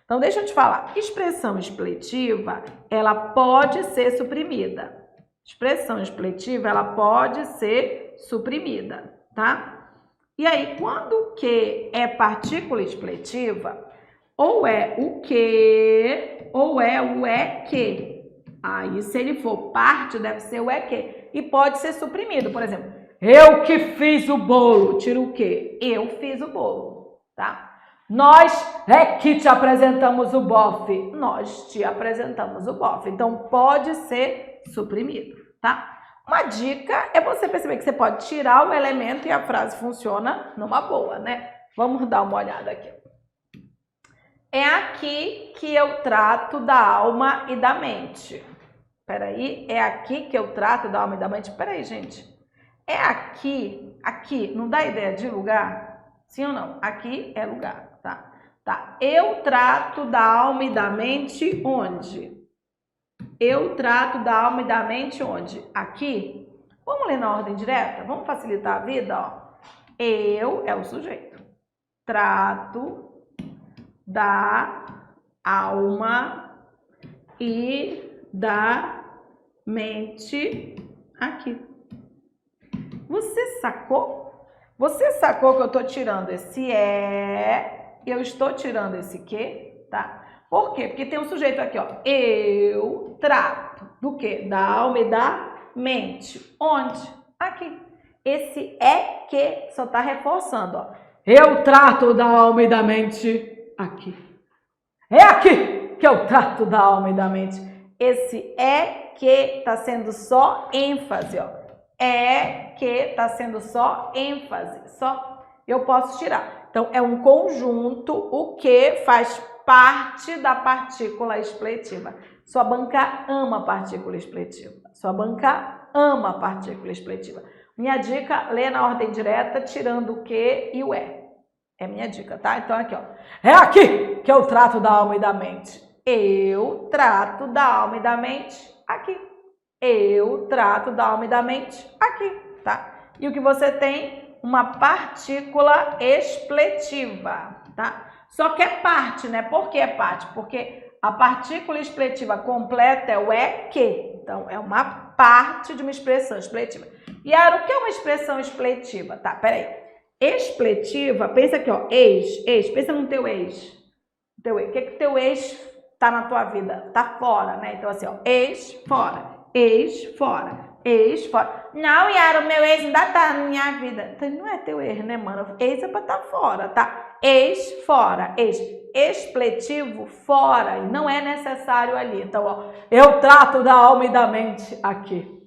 S1: Então, deixa eu te falar, expressão expletiva, ela pode ser suprimida. Expressão expletiva, ela pode ser suprimida, tá? E aí, quando o que é partícula expletiva, ou é o que, ou é o é que. Aí, se ele for parte, deve ser o é que. E pode ser suprimido, por exemplo, eu que fiz o bolo, tira o quê? Eu fiz o bolo, tá? Nós é que te apresentamos o bofe. Nós te apresentamos o bofe. Então, pode ser suprimido, tá? Uma dica é você perceber que você pode tirar o elemento e a frase funciona numa boa, né? Vamos dar uma olhada aqui. É aqui que eu trato da alma e da mente. Peraí, é aqui que eu trato da alma e da mente? Peraí, gente. É aqui, não dá ideia de lugar? Sim ou não? Aqui é lugar. Tá. Eu trato da alma e da mente onde? Eu trato da alma e da mente onde? Aqui. Vamos ler na ordem direta? Vamos facilitar a vida, ó. Eu é o sujeito. Trato da alma e da mente aqui. Você sacou? Você sacou que eu tô tirando esse eu estou tirando esse que, tá? Por quê? Porque tem um sujeito aqui, ó. Eu trato do quê? Da alma e da mente. Onde? Aqui. Esse é que só tá reforçando, ó. Eu trato da alma e da mente aqui. É aqui que eu trato da alma e da mente. Esse é que tá sendo só ênfase, ó. É que tá sendo só ênfase. Só eu posso tirar. Então, é um conjunto, o que faz parte da partícula expletiva. Sua banca ama partícula expletiva. Sua banca ama partícula expletiva. Minha dica, lê na ordem direta, tirando o que e o é. É minha dica, tá? Então, aqui, ó. É aqui que eu trato da alma e da mente. Eu trato da alma e da mente aqui. Eu trato da alma e da mente aqui, tá? E o que você tem? Uma partícula expletiva, tá? Só que é parte, né? Por que é parte? Porque a partícula expletiva completa é o é que. Então, é uma parte de uma expressão expletiva. E aí, o que é uma expressão expletiva? Tá, peraí. Expletiva, pensa aqui, ó, ex, pensa no teu ex. O que que teu ex tá na tua vida? Tá fora, né? Então, assim, ó, ex, fora. Não, Yara, o meu ex ainda tá na minha vida. Então, não é teu ex, né, mano? Ex é pra tá fora, tá? Ex, fora, ex. Expletivo, fora. E não é necessário ali. Então, ó, eu trato da alma e da mente aqui.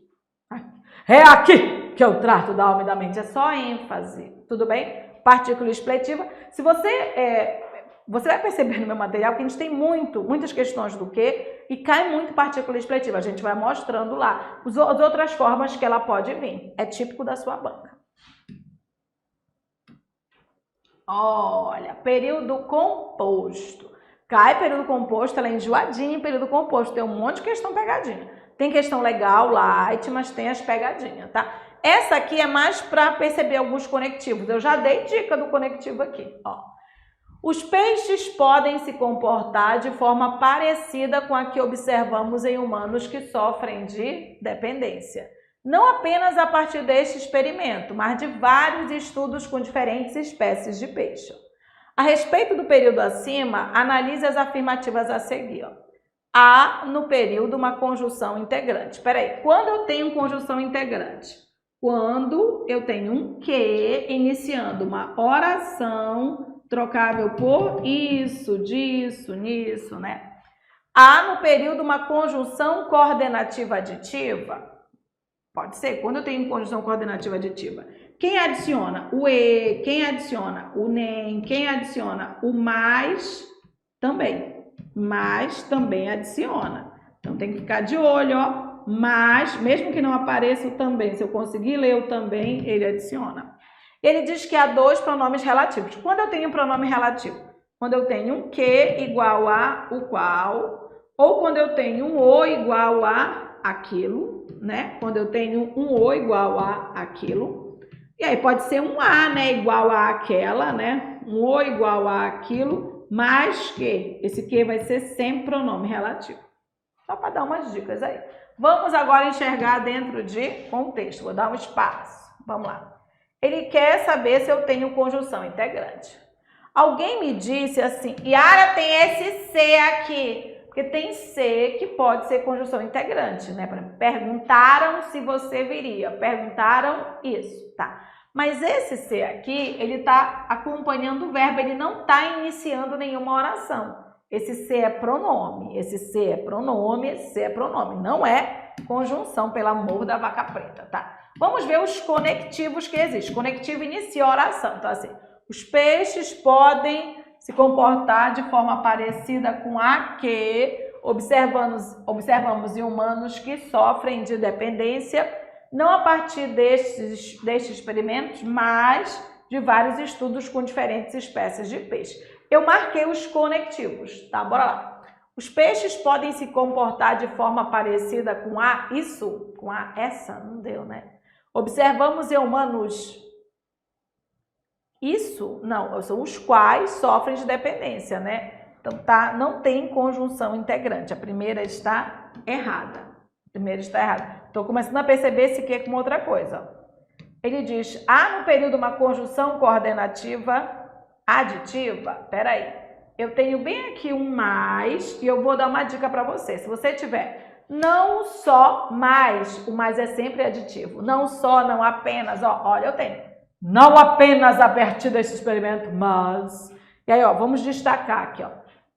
S1: É aqui que eu trato da alma e da mente. É só ênfase, tudo bem? Partícula expletiva. Se você vai perceber no meu material que a gente tem muitas questões do que e cai muito partícula expletiva. A gente vai mostrando lá as outras formas que ela pode vir. É típico da sua banca. Olha, período composto. Cai período composto, ela é enjoadinha em período composto. Tem um monte de questão pegadinha. Tem questão legal, light, mas tem as pegadinhas, tá? Essa aqui é mais para perceber alguns conectivos. Eu já dei dica do conectivo aqui, ó. Os peixes podem se comportar de forma parecida com a que observamos em humanos que sofrem de dependência. Não apenas a partir deste experimento, mas de vários estudos com diferentes espécies de peixe. A respeito do período acima, analise as afirmativas a seguir. Ó. Há no período uma conjunção integrante. Espera aí, quando eu tenho conjunção integrante? Quando eu tenho um que iniciando uma oração trocável por isso, disso, nisso, né? Há no período uma conjunção coordenativa aditiva? Pode ser, quando eu tenho conjunção coordenativa aditiva. Quem adiciona? O e, quem adiciona? O nem, quem adiciona? O mais também. Mais também adiciona. Então tem que ficar de olho, ó. Mas, mesmo que não apareça o também, se eu conseguir ler o também, ele adiciona. Ele diz que há dois pronomes relativos. Quando eu tenho um pronome relativo? Quando eu tenho um que igual a o qual, ou quando eu tenho um o igual a aquilo, né? Quando eu tenho um o igual a aquilo. E aí pode ser um a, né? Igual a aquela, né? Um o igual a aquilo, mais que. Esse que vai ser sempre pronome relativo. Só para dar umas dicas aí. Vamos agora enxergar dentro de contexto. Vou dar um espaço. Vamos lá. Ele quer saber se eu tenho conjunção integrante. Alguém me disse assim, Yara, tem esse C aqui. Porque tem C que pode ser conjunção integrante, né? Perguntaram se você viria. Perguntaram isso, tá? Mas esse C aqui, ele está acompanhando o verbo, ele não está iniciando nenhuma oração. Esse C é pronome, esse C é pronome, esse C é pronome. Não é conjunção, pelo amor da vaca preta, tá? Vamos ver os conectivos que existem. Conectivo inicia a oração. Então, assim, os peixes podem se comportar de forma parecida com a que observamos em humanos que sofrem de dependência, não a partir destes experimentos, mas de vários estudos com diferentes espécies de peixe. Eu marquei os conectivos, tá? Bora lá. Os peixes podem se comportar de forma parecida com a isso, com a essa, não deu, né? Observamos em humanos isso, não, são os quais sofrem de dependência, né? Então, tá, não tem conjunção integrante. A primeira está errada. Estou começando a perceber esse que como outra coisa. Ele diz, há no período uma conjunção coordenativa aditiva? Peraí, eu tenho bem aqui um mais e eu vou dar uma dica para você. Se você tiver não só mais, o mais é sempre aditivo. Não só, não apenas, ó, olha, eu tenho. Não apenas a partir desse experimento, mas... E aí, ó, vamos destacar aqui, ó.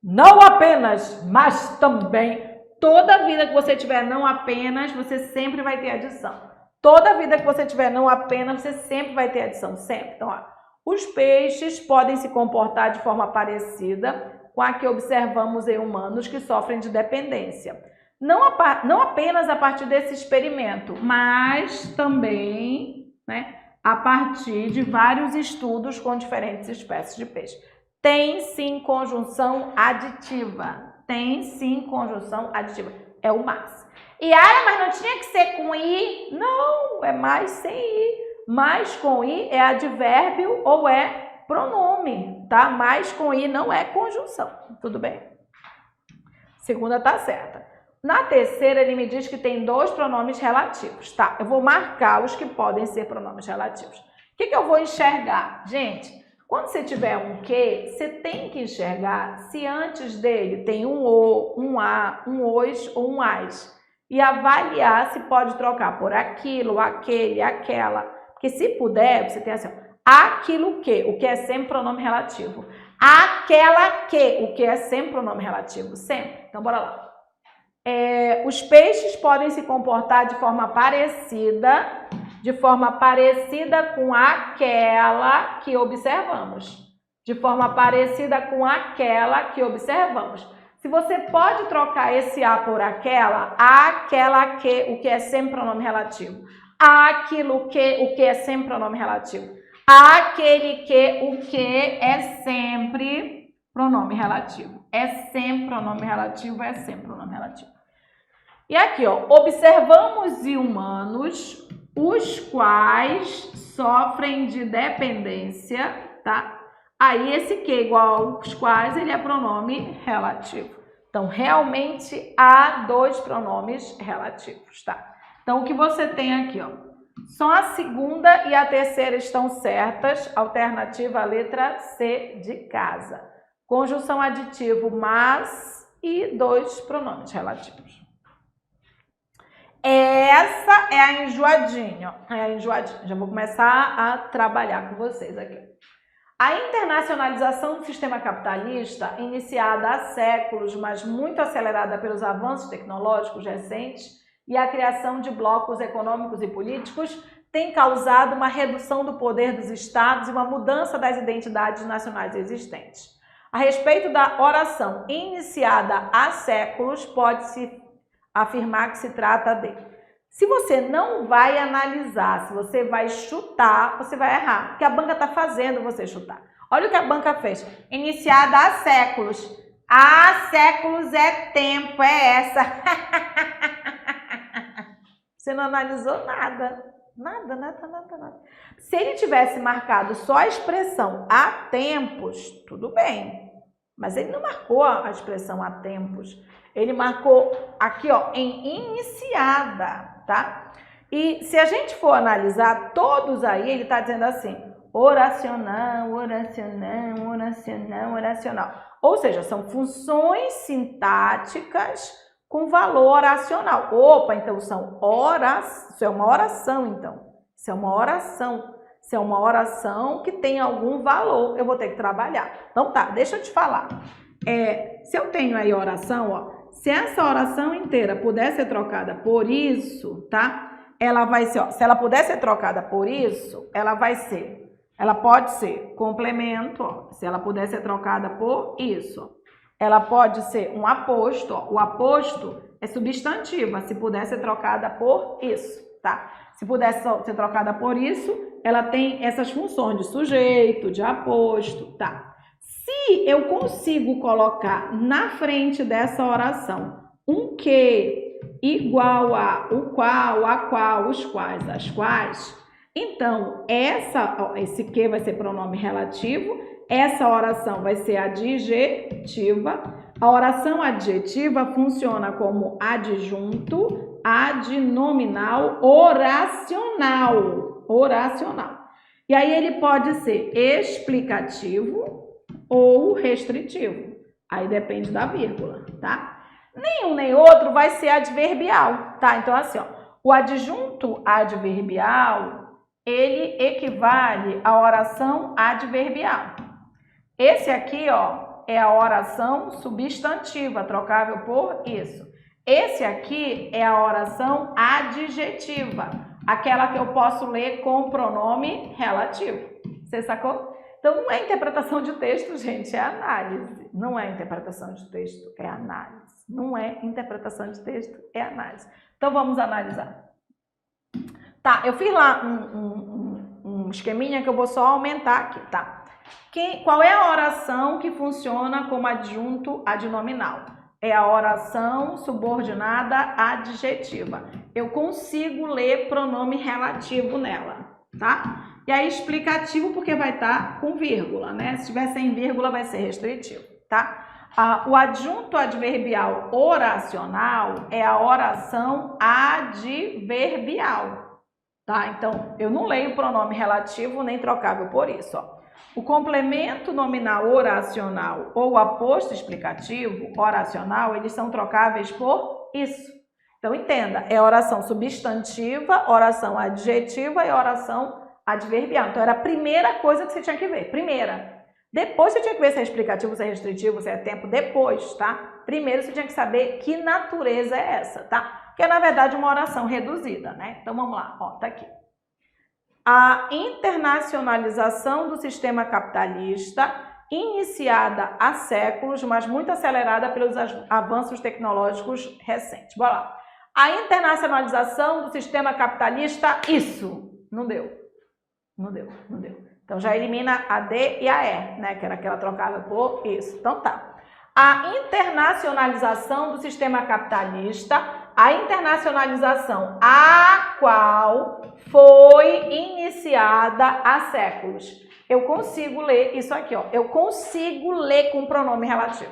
S1: Não apenas, mas também. Toda vida que você tiver não apenas, você sempre vai ter adição. Toda vida que você tiver não apenas, você sempre vai ter adição, sempre. Então, ó, os peixes podem se comportar de forma parecida com a que observamos em humanos que sofrem de dependência. Não apenas a partir desse experimento, mas também, né, a partir de vários estudos com diferentes espécies de peixe. Tem sim conjunção aditiva. Tem sim conjunção aditiva. É o mais. Yara, mas não tinha que ser com i? Não, é mais sem i. Mais com i é advérbio ou é pronome, tá? Mais com i não é conjunção. Tudo bem? Segunda tá certa. Na terceira, ele me diz que tem dois pronomes relativos, tá? Eu vou marcar os que podem ser pronomes relativos. O que eu vou enxergar? Gente, quando você tiver um que, você tem que enxergar se antes dele tem um o, um a, um os ou um as. E avaliar se pode trocar por aquilo, aquele, aquela. Porque se puder, você tem assim, aquilo que, o que é sempre pronome relativo. Aquela que, o que é sempre pronome relativo, sempre. Então, bora lá. Os peixes podem se comportar de forma parecida com aquela que observamos. De forma parecida com aquela que observamos. Se você pode trocar esse a por aquela que, o que é sempre pronome relativo. Aquilo que, o que é sempre pronome relativo. Aquele que, o que é sempre pronome relativo. É sempre pronome relativo, é sempre pronome relativo. E aqui, ó, observamos em humanos os quais sofrem de dependência, tá? Aí esse que igual aos quais, ele é pronome relativo. Então, realmente há dois pronomes relativos, tá? Então, o que você tem aqui, ó, só a segunda e a terceira estão certas, alternativa a letra C de casa. Conjunção aditivo mas e dois pronomes relativos. Essa é a enjoadinha, ó. É a enjoadinha. Já vou começar a trabalhar com vocês aqui. A internacionalização do sistema capitalista, iniciada há séculos, mas muito acelerada pelos avanços tecnológicos recentes e a criação de blocos econômicos e políticos, tem causado uma redução do poder dos estados e uma mudança das identidades nacionais existentes. A respeito da oração iniciada há séculos, pode-se afirmar que se trata de... Se você não vai analisar, se você vai chutar, você vai errar. Porque a banca está fazendo você chutar. Olha o que a banca fez. Iniciada há séculos. Há séculos é tempo, é essa. Você não analisou nada. Nada. Se ele tivesse marcado só a expressão há tempos, tudo bem. Mas ele não marcou a expressão há tempos. Ele marcou aqui, ó, em iniciada. Tá? E se a gente for analisar todos aí, ele está dizendo assim, oracional. Ou seja, são funções sintáticas com valor oracional. Opa, então são horas, isso é uma oração, então. Isso é uma oração. Isso é uma oração que tem algum valor. Eu vou ter que trabalhar. Então tá, deixa eu te falar. Se eu tenho aí oração, ó, se essa oração inteira puder ser trocada por isso, tá? Ela vai ser, ó, se ela puder ser trocada por isso, ela pode ser complemento, ó, se ela puder ser trocada por isso. Ó. Ela pode ser um aposto, ó, o aposto é substantiva, se puder ser trocada por isso, tá? Se puder ser trocada por isso, ela tem essas funções de sujeito, de aposto, tá? Se eu consigo colocar na frente dessa oração um que igual a o qual, a qual, os quais, as quais, então esse que vai ser pronome relativo, essa oração vai ser adjetiva. A oração adjetiva funciona como adjunto, adnominal, oracional. E aí ele pode ser explicativo ou restritivo. Aí depende da vírgula, tá? Nenhum nem outro vai ser adverbial, tá? Então assim, ó, o adjunto adverbial, ele equivale à oração adverbial. Esse aqui, ó, é a oração substantiva, trocável por isso. Esse aqui é a oração adjetiva, aquela que eu posso ler com pronome relativo. Você sacou? Então, não é interpretação de texto, gente, é análise. Não é interpretação de texto, é análise. Não é interpretação de texto, é análise. Então, vamos analisar. Tá, eu fiz lá um esqueminha que eu vou só aumentar aqui, tá? Qual é a oração que funciona como adjunto adnominal? É a oração subordinada adjetiva. Eu consigo ler pronome relativo nela, tá? E aí explicativo porque vai estar com vírgula, né? Se tiver sem vírgula vai ser restritivo, tá? O adjunto adverbial oracional é a oração adverbial, tá? Então, eu não leio pronome relativo nem trocável por isso, ó. O complemento nominal oracional ou o aposto explicativo oracional, eles são trocáveis por isso. Então, entenda, é oração substantiva, oração adjetiva e oração adverbial. Então, era a primeira coisa que você tinha que ver. Primeira. Depois você tinha que ver se é explicativo, se é restritivo, se é tempo. Depois, tá? Primeiro você tinha que saber que natureza é essa, tá? Que é, na verdade, uma oração reduzida, né? Então, vamos lá. Ó, tá aqui. A internacionalização do sistema capitalista, iniciada há séculos, mas muito acelerada pelos avanços tecnológicos recentes. Bora lá. A internacionalização do sistema capitalista, isso. Não deu. Então, já elimina a D e a E, né? Que era aquela trocada por isso. Então, tá. A internacionalização do sistema capitalista A internacionalização a qual foi iniciada há séculos. Eu consigo ler isso aqui, ó. Eu consigo ler com pronome relativo.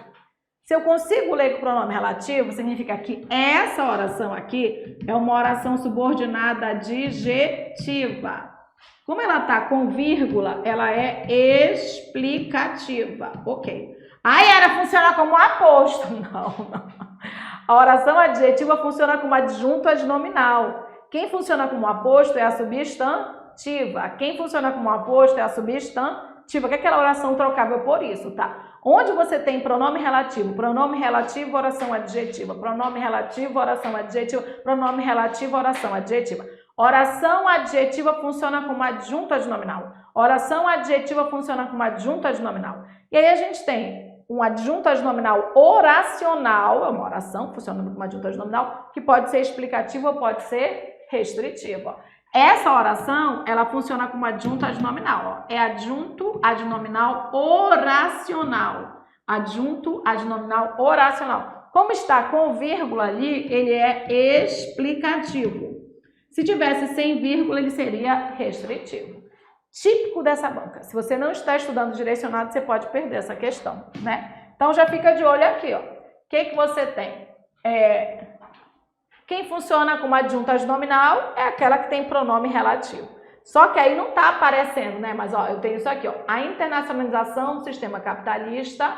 S1: Se eu consigo ler com pronome relativo, significa que essa oração aqui é uma oração subordinada adjetiva. Como ela está com vírgula, ela é explicativa. Ok. Aí era funcionar como aposto. Não. A oração adjetiva funciona como adjunto adnominal. Quem funciona como aposto é a substantiva. Quem funciona como aposto é a substantiva, que é aquela oração trocável por isso, tá? Onde você tem pronome relativo, oração adjetiva, pronome relativo, oração adjetiva, pronome relativo, oração adjetiva. Oração adjetiva funciona como adjunto adnominal. Oração adjetiva funciona como adjunto adnominal. E aí a gente tem um adjunto adnominal oracional, é uma oração, funciona como adjunto adnominal, que pode ser explicativa ou pode ser restritiva. Essa oração, ela funciona como adjunto adnominal, ó. É adjunto adnominal oracional. Adjunto adnominal oracional. Como está com vírgula ali, ele é explicativo. Se tivesse sem vírgula, ele seria restritivo. Típico dessa banca. Se você não está estudando direcionado, você pode perder essa questão, né? Então, já fica de olho aqui, ó. O que você tem? Quem funciona como adjunto adnominal é aquela que tem pronome relativo. Só que aí não está aparecendo, né? Mas, ó, eu tenho isso aqui, ó. A internacionalização do sistema capitalista,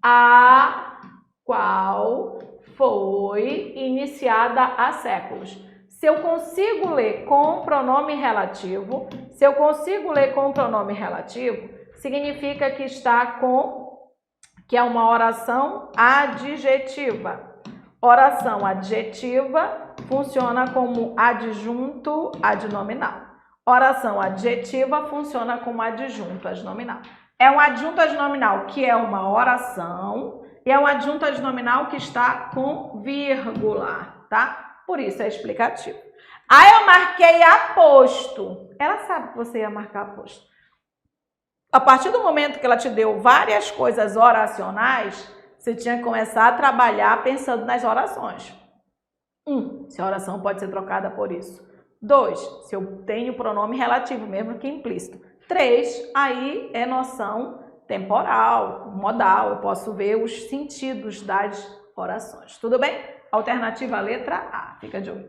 S1: a qual foi iniciada há séculos. Se eu consigo ler com pronome relativo, significa que que é uma oração adjetiva. Oração adjetiva funciona como adjunto adnominal. Oração adjetiva funciona como adjunto adnominal. É um adjunto adnominal que é uma oração e é um adjunto adnominal que está com vírgula, tá? Por isso é explicativo. Aí eu marquei aposto. Ela sabe que você ia marcar aposto. A partir do momento que ela te deu várias coisas oracionais, você tinha que começar a trabalhar pensando nas orações. 1. Se a oração pode ser trocada por isso. 2. Se eu tenho pronome relativo, mesmo que implícito. 3. Aí é noção temporal, modal. Eu posso ver os sentidos das orações. Tudo bem? Alternativa letra A. Fica de olho.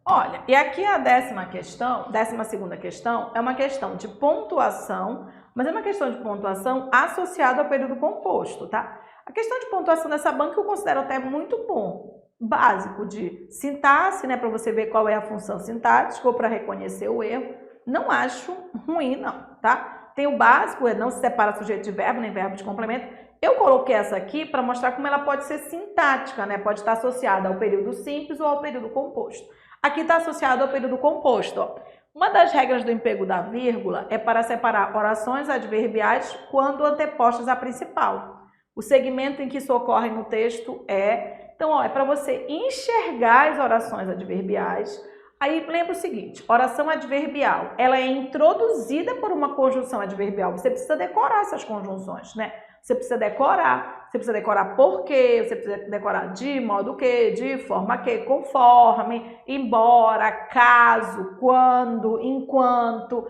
S1: Olha, e aqui a 12ª questão é uma questão de pontuação, mas é uma questão de pontuação associada ao período composto, tá? A questão de pontuação dessa banca eu considero até muito bom. Básico de sintaxe, né, para você ver qual é a função sintática ou para reconhecer o erro. Não acho ruim, não, tá? Tem o básico, não se separa sujeito de verbo nem verbo de complemento. Eu coloquei essa aqui para mostrar como ela pode ser sintática, né? Pode estar associada ao período simples ou ao período composto. Aqui está associado ao período composto, ó. Uma das regras do emprego da vírgula é para separar orações adverbiais quando antepostas à principal. O segmento em que isso ocorre no texto então, ó, é para você enxergar as orações adverbiais. Aí lembra o seguinte, oração adverbial, ela é introduzida por uma conjunção adverbial. Você precisa decorar essas conjunções, né? Você precisa decorar por quê, você precisa decorar de modo que, de forma que, conforme, embora, caso, quando, enquanto.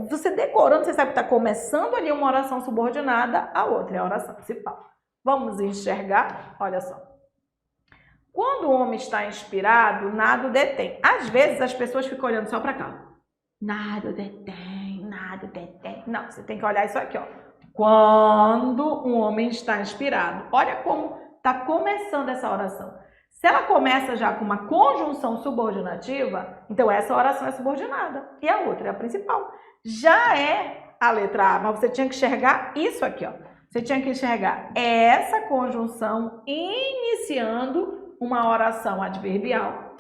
S1: Você decorando, você sabe que está começando ali uma oração subordinada, a outra é a oração principal. Vamos enxergar? Olha só. Quando o homem está inspirado, nada o detém. Às vezes as pessoas ficam olhando só para cá. Nada o detém, nada o detém. Não, você tem que olhar isso aqui, ó. Quando um homem está inspirado. Olha como está começando essa oração. Se ela começa já com uma conjunção subordinativa, então essa oração é subordinada e a outra é a principal. Já é a letra A, mas você tinha que enxergar isso aqui, ó. Você tinha que enxergar essa conjunção iniciando uma oração adverbial.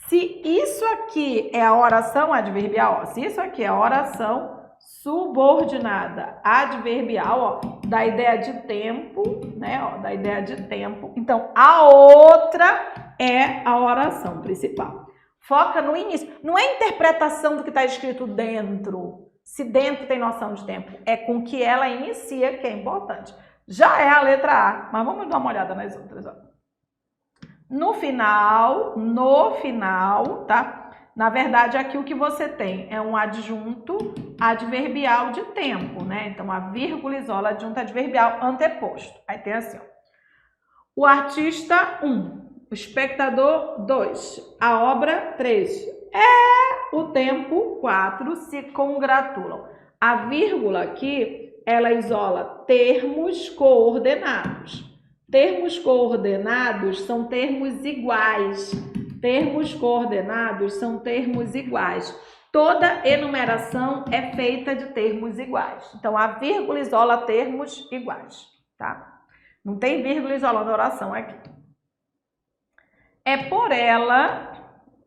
S1: Se isso aqui é a oração adverbial, ó, se isso aqui é a oração subordinada adverbial, ó, da ideia de tempo, né, ó, da ideia de tempo. Então, a outra é a oração principal. Foca no início. Não é interpretação do que está escrito dentro, se dentro tem noção de tempo. É com que ela inicia que é importante. Já é a letra A, mas vamos dar uma olhada nas outras, ó. No final, tá? Na verdade, aqui o que você tem é um adjunto adverbial de tempo, né? Então, a vírgula isola adjunto adverbial anteposto. Aí tem assim, ó. O artista, 1. O espectador, 2. A obra, 3. O tempo, 4. Se congratulam. A vírgula aqui, ela isola termos coordenados. Termos coordenados são termos iguais. Termos coordenados são termos iguais. Toda enumeração é feita de termos iguais. Então, a vírgula isola termos iguais, tá? Não tem vírgula isolando a oração aqui. É por ela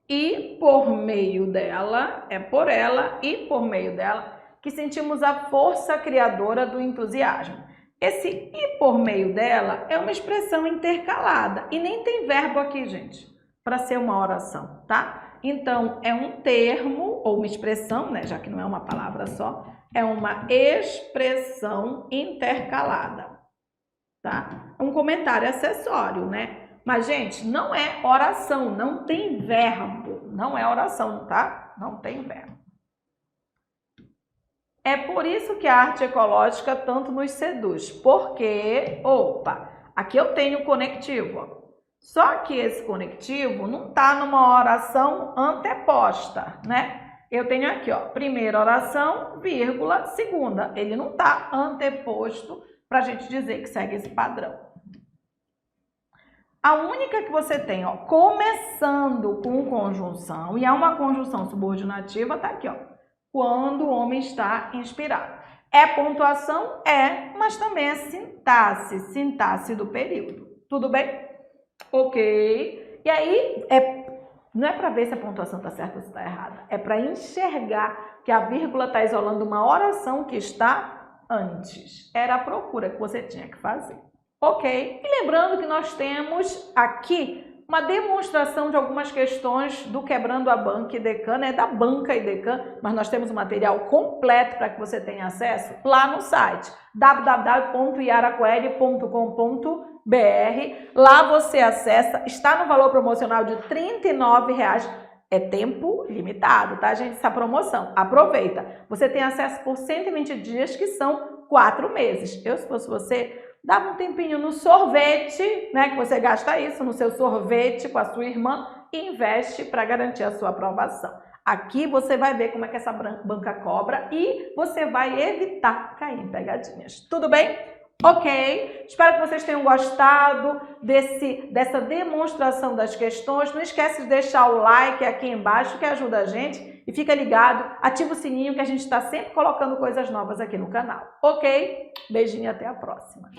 S1: e por meio dela, que sentimos a força criadora do entusiasmo. Esse e por meio dela é uma expressão intercalada e nem tem verbo aqui, gente, para ser uma oração, tá? Então, é um termo ou uma expressão, né, já que não é uma palavra só, é uma expressão intercalada, tá? Um comentário acessório, né? Mas, gente, não é oração, não tem verbo, não é oração, tá? Não tem verbo. É por isso que a arte ecológica tanto nos seduz, porque, aqui eu tenho conectivo, ó. Só que esse conectivo não está numa oração anteposta, né? Eu tenho aqui, ó, primeira oração, vírgula, segunda. Ele não está anteposto para a gente dizer que segue esse padrão. A única que você tem, ó, começando com conjunção, e é uma conjunção subordinativa, tá aqui, ó. Quando o homem está inspirado. É pontuação? É, mas também é sintaxe do período. Tudo bem? Ok. E aí, não é para ver se a pontuação está certa ou se está errada. É para enxergar que a vírgula está isolando uma oração que está antes. Era a procura que você tinha que fazer. Ok? E lembrando que nós temos aqui uma demonstração de algumas questões do Quebrando a Banca IDECAN, né? Da Banca IDECAN, mas nós temos um material completo para que você tenha acesso lá no site www.iaracoeli.com.br. Lá você acessa, está no valor promocional de R$ 39,00. É tempo limitado, tá, gente? Essa promoção. Aproveita. Você tem acesso por 120 dias, que são 4 meses. Eu, se fosse você, dava um tempinho no sorvete, né? Que você gasta isso no seu sorvete com a sua irmã e investe para garantir a sua aprovação. Aqui você vai ver como é que essa banca cobra e você vai evitar cair em pegadinhas. Tudo bem? Ok? Espero que vocês tenham gostado dessa demonstração das questões. Não esquece de deixar o like aqui embaixo que ajuda a gente. E fica ligado, ativa o sininho que a gente está sempre colocando coisas novas aqui no canal. Ok? Beijinho e até a próxima.